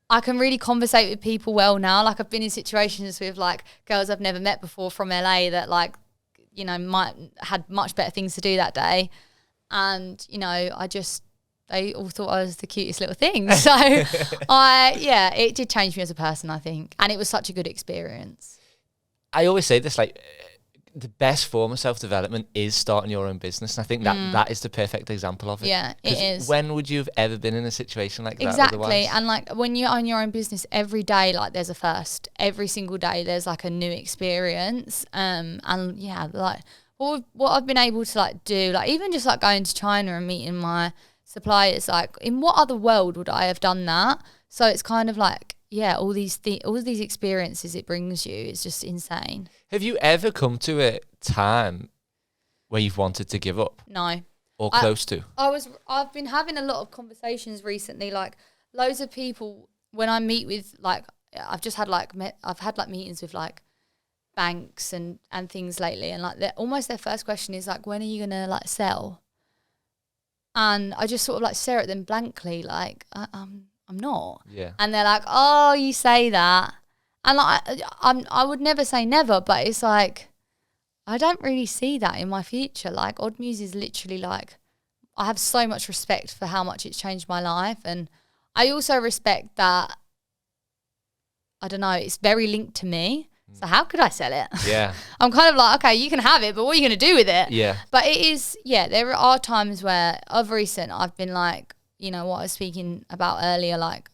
I can really conversate with people well now. Like I've been in situations with like girls I've never met before from LA that like, you know, had much better things to do that day. And, you know, they all thought I was the cutest little thing. So it did change me as a person, I think. And it was such a good experience. I always say this, like, the best form of self-development is starting your own business. And I think that is the perfect example of it. Yeah, it is. When would you have ever been in a situation like that? Exactly. Otherwise? And like when you own your own business, every day, like there's a first. Every single day there's like a new experience. And yeah, like what I've been able to like do, like even just like going to China and meeting my suppliers, like in what other world would I have done that? So it's kind of like, yeah, all these experiences it brings you is just insane. Have you ever come to a time where you've wanted to give up? No. Or close to? I've been having a lot of conversations recently, like loads of people when I meet with like I've had meetings with like banks and things lately, and like almost their first question is like, when are you gonna like sell? And I just sort of like stare at them blankly, like I'm not. Yeah. And they're like, oh, you say that. And like, I would never say never, but it's like, I don't really see that in my future. Like Odd Muse is literally like, I have so much respect for how much it's changed my life. And I also respect that, I don't know, it's very linked to me. So how could I sell it? Yeah. I'm kind of like, okay, you can have it, but what are you going to do with it? Yeah. But it is, yeah, there are times where of recent I've been like, you know, what I was speaking about earlier, like,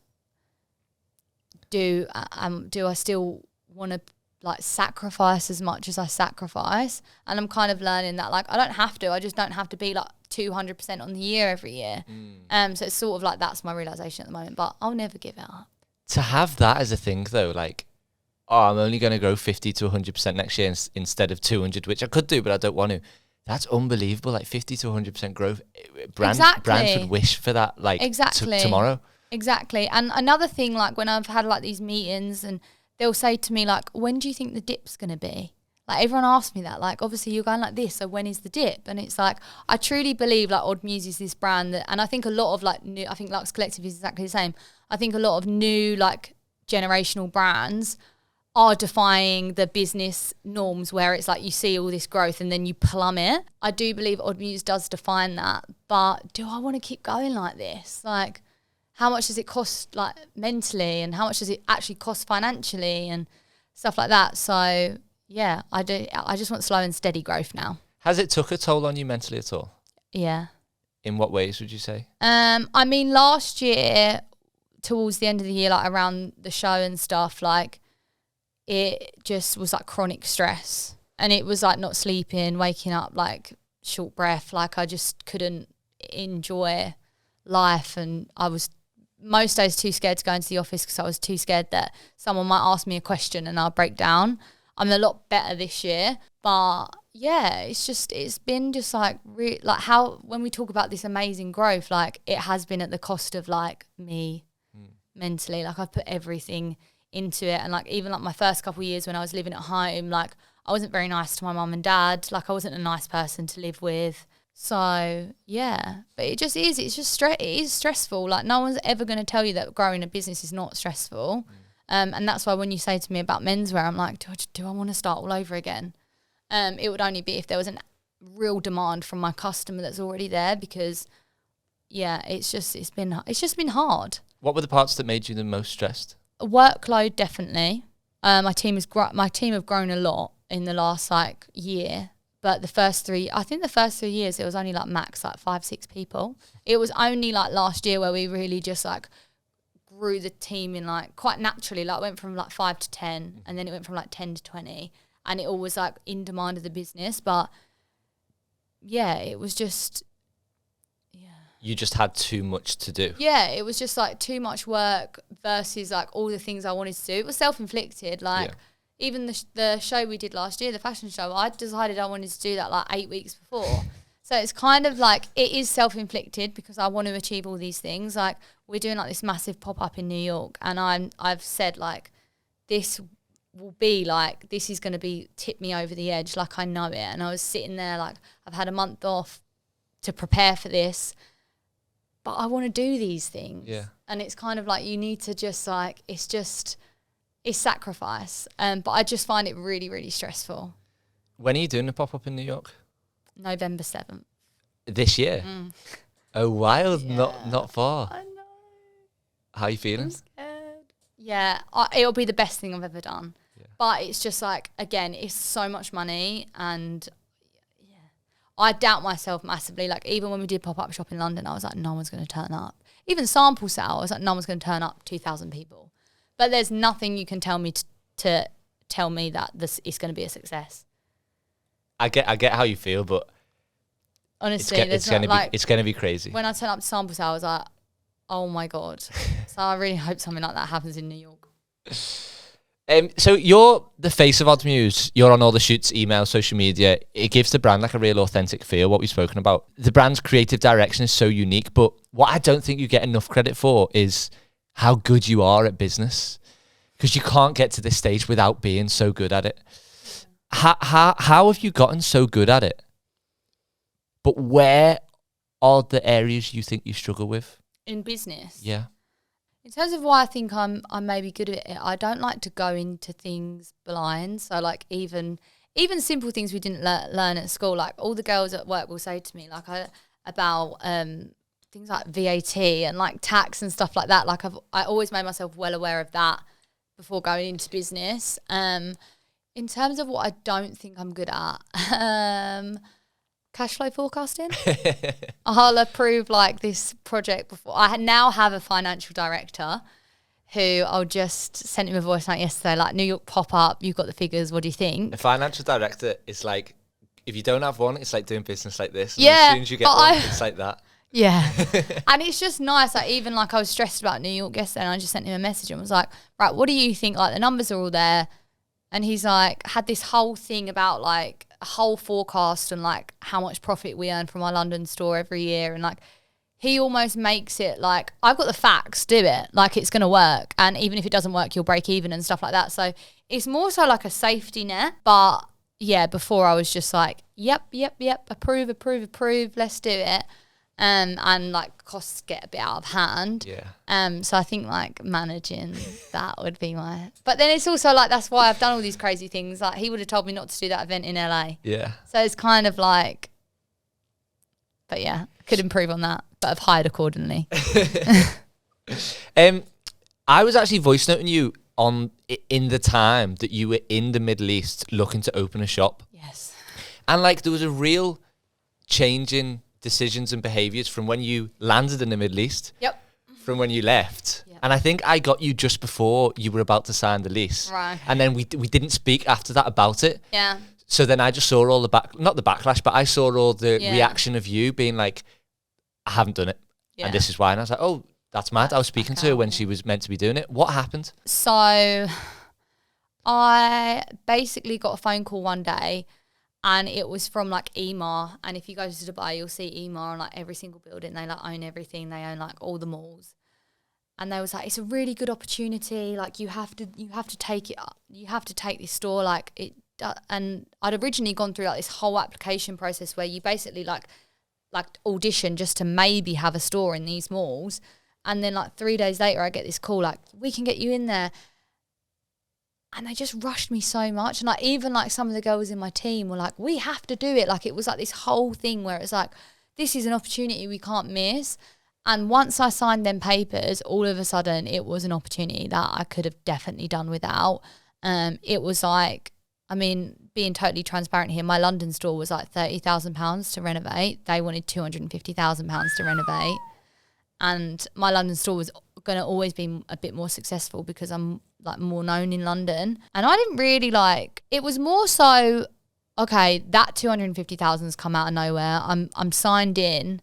do I still want to like sacrifice as much as I sacrifice? And I'm kind of learning that like I don't have to. I just don't have to be like 200% on the year every year. So it's sort of like that's my realization at the moment. But I'll never give it up. To have that as a thing though, like, oh, I'm only going to grow 50 to 100% next year instead of 200, which I could do, but I don't want to. That's unbelievable. Like 50 to 100% growth. Brands would wish for that. Like tomorrow. Exactly. And another thing, like when I've had like these meetings and they'll say to me like, when do you think the dip's going to be? Like everyone asks me that, like obviously you're going like this, so when is the dip? And it's like, I truly believe like Odd Muse is this brand that, and I think a lot of like new, I think Lux Collective is exactly the same. I think a lot of new like generational brands are defying the business norms where it's like you see all this growth and then you plummet. I do believe Odd Muse does define that, but do I want to keep going like this? Like, how much does it cost like mentally and how much does it actually cost financially and stuff like that? So yeah, I do. I just want slow and steady growth now. Has it took a toll on you mentally at all? Yeah. In what ways would you say? I mean, last year, towards the end of the year, like around the show and stuff, like it just was like chronic stress. And it was like not sleeping, waking up like short breath. Like I just couldn't enjoy life. And I was most days too scared to go into the office because I was too scared that someone might ask me a question and I'll break down. I'm a lot better this year. But yeah, it's been just like, like how, when we talk about this amazing growth, like it has been at the cost of like me mentally. Like I've put everything into it. And like even like my first couple of years when I was living at home, like I wasn't very nice to my mum and dad. Like I wasn't a nice person to live with. So yeah, but it just is. It's just it is stressful. Like no one's ever going to tell you that growing a business is not stressful. And that's why when you say to me about menswear, I'm like, do I want to start all over again? It would only be if there was a real demand from my customer that's already there, because yeah, it's just been hard. What were the parts that made you the most stressed? Workload, definitely. My team have grown a lot in the last like year. But the first 3 years, it was only like max like 5-6 people. It was only like last year where we really just like grew the team in like quite naturally. Like went from like 5 to 10, and then it went from like 10 to 20, and it all was like in demand of the business. But yeah, it was just, yeah. You just had too much to do. Yeah, it was just like too much work versus like all the things I wanted to do. It was self-inflicted. Like even the show we did last year, the fashion show, I decided I wanted to do that like 8 weeks before. So it's kind of like, it is self-inflicted because I want to achieve all these things. Like we're doing like this massive pop-up in New York, and I've said like, this will be like, this is going to be tip me over the edge. Like I know it. And I was sitting there like, I've had a month off to prepare for this, but I want to do these things. Yeah. And it's kind of like, you need to just like, it's sacrifice. But I just find it really, really stressful. When are you doing the pop-up in New York? November 7th. This year? Oh, wild. Yeah. Not far. I know. How are you feeling? I'm scared. Yeah, it'll be the best thing I've ever done. Yeah. But it's just like, again, it's so much money, and yeah, I doubt myself massively. Like even when we did pop-up shop in London, I was like, no one's going to turn up. Even sample sale, I was like, no one's going to turn up, 2,000 people. But there's nothing you can tell me to tell me that this is going to be a success. I get how you feel, but honestly, it's gonna be crazy. When I turned up to sample sale, I was like, oh my God. So I really hope something like that happens in New York. So you're the face of Odd Muse. You're on all the shoots, email, social media. It gives the brand like a real authentic feel, what we've spoken about. The brand's creative direction is so unique, but what I don't think you get enough credit for is how good you are at business. Because you can't get to this stage without being so good at it. How have you gotten so good at it? But where are the areas you think you struggle with? In business? Yeah. In terms of why I think I'm maybe good at it, I don't like to go into things blind. So like even simple things we didn't learn at school, like all the girls at work will say to me like about things like VAT and like tax and stuff like that. Like I always made myself well aware of that before going into business. In terms of what I don't think I'm good at, cash flow forecasting. I'll approve like this project before. I now have a financial director who I'll just sent him a voice note yesterday, like New York pop-up, you've got the figures, what do you think? A financial director is like, if you don't have one, it's like doing business like this. And yeah. As soon as you get one, it's like that. Yeah. And it's just nice. Like even like I was stressed about New York yesterday, and I just sent him a message and was like, right, what do you think? Like the numbers are all there. And he's like, had this whole thing about like a whole forecast and like how much profit we earn from our London store every year. And like, he almost makes it like, I've got the facts, do it. Like it's going to work. And even if it doesn't work, you'll break even and stuff like that. So it's more so like a safety net. But yeah, before I was just like, yep, approve, let's do it. And like costs get a bit out of hand. Yeah. So I think like managing that would be but then it's also like, that's why I've done all these crazy things. Like he would have told me not to do that event in LA. Yeah. So it's kind of like, but yeah, could improve on that, but I've hired accordingly. I was actually voice noting you in the time that you were in the Middle East looking to open a shop. Yes. And like there was a real change in decisions and behaviours from when you landed in the Middle East, yep, from when you left, yeah, And I think I got you just before you were about to sign the lease. Right. And then we didn't speak after that about it. Yeah. So then I just saw all the not the backlash, but I saw all the Yeah. reaction of you being like, I haven't done it. Yeah. And this is why. And I was like, oh, that's mad. I was speaking to her when she was meant to be doing it. What happened? So I basically got a phone call one day, and it was from like Aimee. And if you go to Dubai, you'll see Aimee on like every single building. They like own everything. They own like all the malls. And they was like, it's a really good opportunity. Like you have to take it. You have to take this store. Like it. And I'd originally gone through like this whole application process where you basically like audition just to maybe have a store in these malls. And then like 3 days later, I get this call like, we can get you in there. And they just rushed me so much. And like even like some of the girls in my team were like, we have to do it. Like it was like this whole thing where it's like, this is an opportunity we can't miss. And once I signed them papers, all of a sudden it was an opportunity that I could have definitely done without. It was like, I mean, being totally transparent here, my London store was like £30,000 to renovate. They wanted £250,000 to renovate. And my London store was going to always be a bit more successful because I'm like more known in London. And I didn't really like, it was more so, okay, that 250,000 has come out of nowhere. I'm signed in.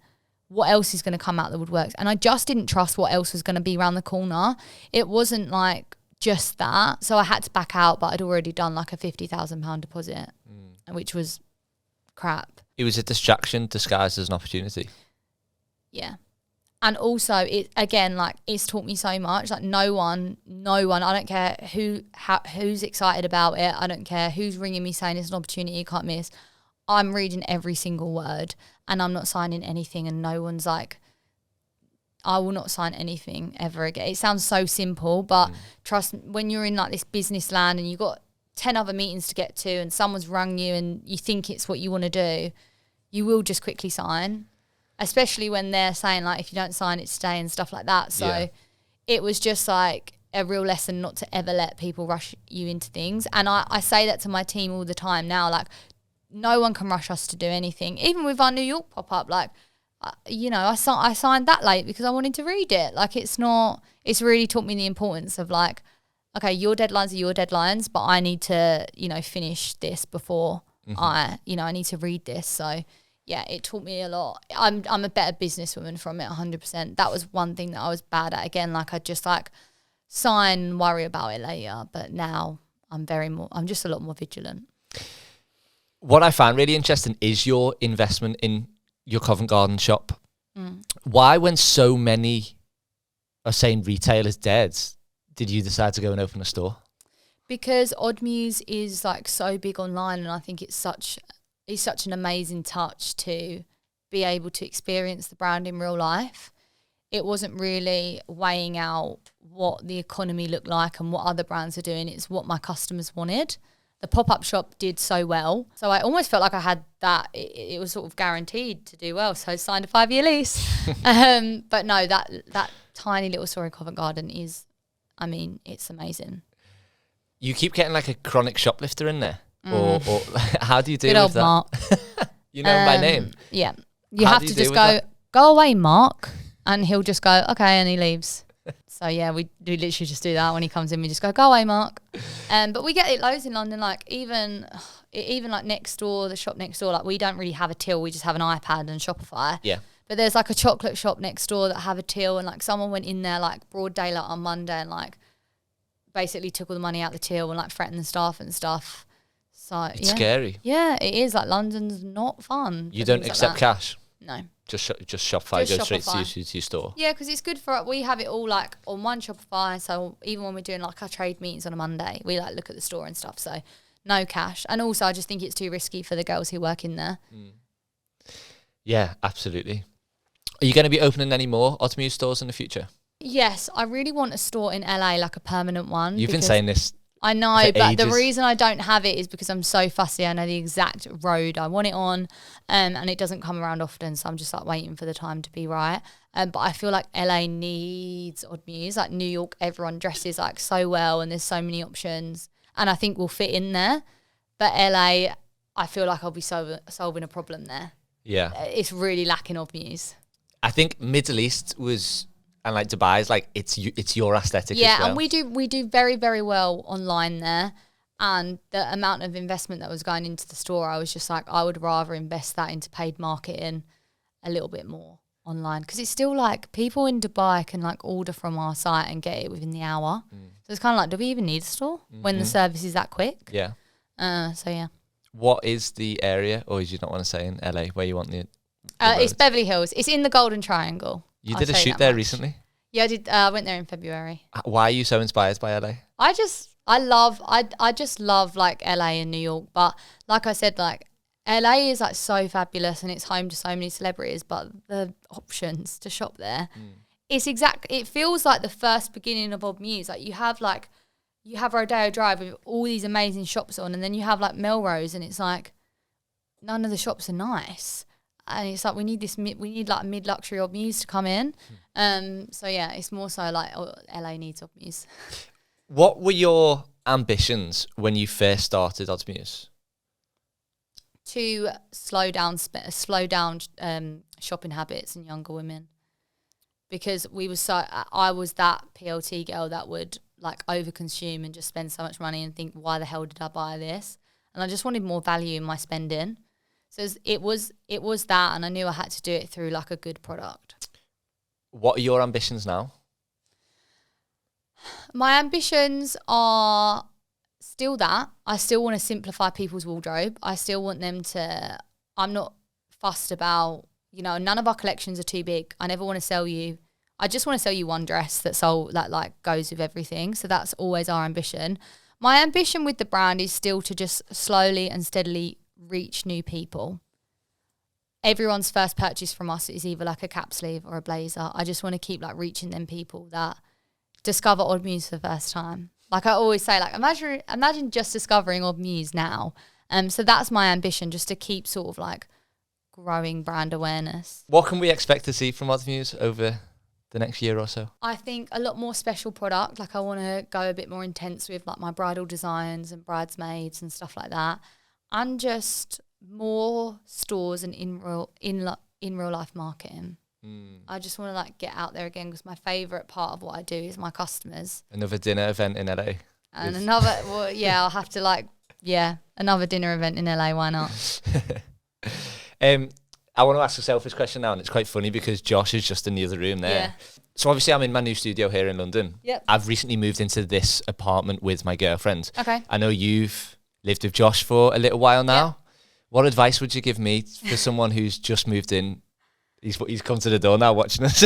What else is going to come out the woodworks? And I just didn't trust what else was going to be around the corner. It wasn't like just that. So I had to back out, but I'd already done like a £50,000 deposit, which was crap. It was a distraction disguised as an opportunity. Yeah. And also, it again, like, it's taught me so much. Like, no one, I don't care who's excited about it. I don't care who's ringing me saying it's an opportunity you can't miss. I'm reading every single word and I'm not signing anything, and no one's like, I will not sign anything ever again. It sounds so simple, but trust me, when you're in like this business land and you've got 10 other meetings to get to and someone's rung you and you think it's what you want to do, you will just quickly sign. Especially when they're saying like, if you don't sign it today and stuff like that. So it was just like a real lesson not to ever let people rush you into things. And I say that to my team all the time now, like no one can rush us to do anything. Even with our New York pop-up, like, you know, I signed that late because I wanted to read it. Like it's really taught me the importance of like, okay, your deadlines are your deadlines, but I need to, you know, finish this before I need to read this. So yeah, it taught me a lot. I'm a better businesswoman from it, 100%. That was one thing that I was bad at. Again, like I just like sign, worry about it later. But now I'm just a lot more vigilant. What I find really interesting is your investment in your Covent Garden shop. Why, when so many are saying retail is dead, did you decide to go and open a store? Because Odd Muse is like so big online, and I think it's such an amazing touch to be able to experience the brand in real life. It wasn't really weighing out what the economy looked like and what other brands are doing. It's what my customers wanted. The pop-up shop did so well. So I almost felt like I had that. It was sort of guaranteed to do well. So I signed a 5-year lease. But no, that tiny little store in Covent Garden is, I mean, it's amazing. You keep getting like a chronic shoplifter in there. Or how do you deal with that? Mark. You know him by name? Yeah. You have to just go away, Mark. And he'll just go, okay, and he leaves. So yeah, we do literally just do that. When he comes in, we just go away, Mark. But we get it loads in London, like even like next door, the shop next door, like we don't really have a till, we just have an iPad and Shopify. Yeah. But there's like a chocolate shop next door that have a till, and like someone went in there like broad daylight on Monday and like basically took all the money out the till and like threatened the staff and stuff. So it's scary. Yeah, it is. Like London's not fun. You don't accept cash? No. Just Shopify, go straight to your store. Yeah, because it's good for, we have it all like on one Shopify. So even when we're doing like our trade meetings on a Monday, we like look at the store and stuff. So no cash. And also I just think it's too risky for the girls who work in there. Yeah, absolutely. Are you going to be opening any more Odd Muse stores in the future? Yes, I really want a store in LA, like a permanent one. You've been saying this. I know, but ages. The reason I don't have it is because I'm so fussy. I know the exact road I want it on, and it doesn't come around often, so I'm just like waiting for the time to be right. But I feel like LA needs Odd Muse. Like New York, everyone dresses like so well, and there's so many options, and I think we'll fit in there. But LA, I feel like I'll be solving a problem there. Yeah, it's really lacking Odd Muse. I think Middle East was And like Dubai's like it's your aesthetic as well. And we do very, very well online there. And the amount of investment that was going into the store, I was just like, I would rather invest that into paid marketing a little bit more online, because it's still like people in Dubai can like order from our site and get it within the hour. So it's kind of like, do we even need a store when the service is that quick? Yeah. So yeah. What is the area, or did you not want to say in LA where you want the It's Beverly Hills. It's in the Golden Triangle. You did a shoot there recently? Yeah, I did. I went there in February. Why are you so inspired by LA? I just love like LA and New York, but like I said, like LA is like so fabulous and it's home to so many celebrities, but the options to shop there, it feels like the first beginning of Odd Muse. Like you have Rodeo Drive with all these amazing shops on, and then you have like Melrose, and it's like none of the shops are nice. And it's like we need like a mid-luxury Odd Muse to come in. So yeah, it's more so like LA needs Odd Muse. What were your ambitions when you first started Odd Muse? To slow down shopping habits in younger women, because I was that PLT girl that would like overconsume and just spend so much money and think, why the hell did I buy this? And I just wanted more value in my spending. So it was that, and I knew I had to do it through like a good product. What are your ambitions now? My ambitions are still that. I still want to simplify people's wardrobe. I still want them to, I'm not fussed about, none of our collections are too big. I never want to sell you. I just want to sell you one dress that like goes with everything. So that's always our ambition. My ambition with the brand is still to just slowly and steadily reach new people. Everyone's first purchase from us is either like a cap sleeve or a blazer. I just want to keep like reaching them people that discover Odd Muse for the first time. Like I always say, like imagine just discovering Odd Muse now. So that's my ambition, just to keep sort of like growing brand awareness. What can we expect to see from Odd Muse over the next year or so? I think a lot more special product. Like I want to go a bit more intense with like my bridal designs and bridesmaids and stuff like that, and just more stores and in real life marketing. I just want to like get out there again, because my favourite part of what I do is my customers. Another dinner event in LA. And I'll have to another dinner event in LA, why not? I want to ask a selfish question now, and it's quite funny because Josh is just in the other room there. Yeah. So obviously I'm in my new studio here in London. Yep. I've recently moved into this apartment with my girlfriend. Okay. I know you've lived with Josh for a little while now. Yep. What advice would you give me for someone who's just moved in? He's come to the door now watching us.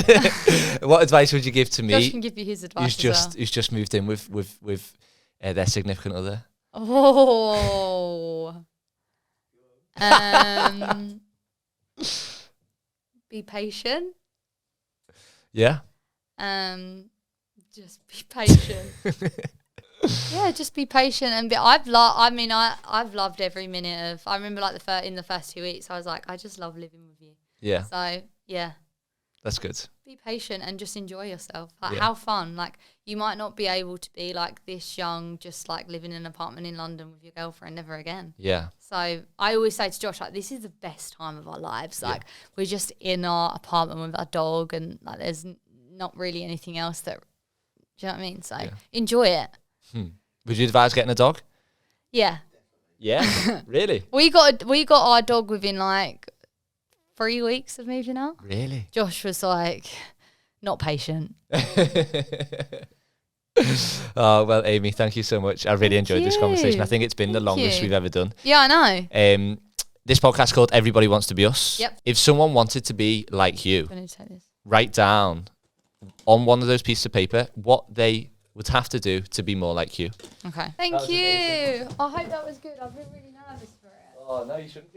What advice would you give to me? Josh can give you his advice who's just moved in with their significant other? Oh. Be patient. Yeah. Just be patient. Yeah, just be patient and I've loved every minute of. I remember like in the first 2 weeks, I was like, I just love living with you. Yeah. So yeah. That's good. Be patient and just enjoy yourself. Like how fun. Like you might not be able to be like this young, just like living in an apartment in London with your girlfriend ever again. Yeah. So I always say to Josh, like, this is the best time of our lives. Like we're just in our apartment with our dog, and like there's not really anything else that. Do you know what I mean? So enjoy it. Would you advise getting a dog? Yeah. Yeah. Really? We got our dog within like 3 weeks of moving out. Really? Josh was like, not patient. Oh, well, Aimee, thank you so much. I really enjoyed this conversation. I think it's been the longest we've ever done. Yeah, I know. This podcast is called Everybody Wants to Be Us. Yep. If someone wanted to be like you, write down on one of those pieces of paper what they would have to do to be more like you. Okay. Thank you. Amazing. I hope that was good. I've been really nervous for it. Oh, no, you shouldn't be.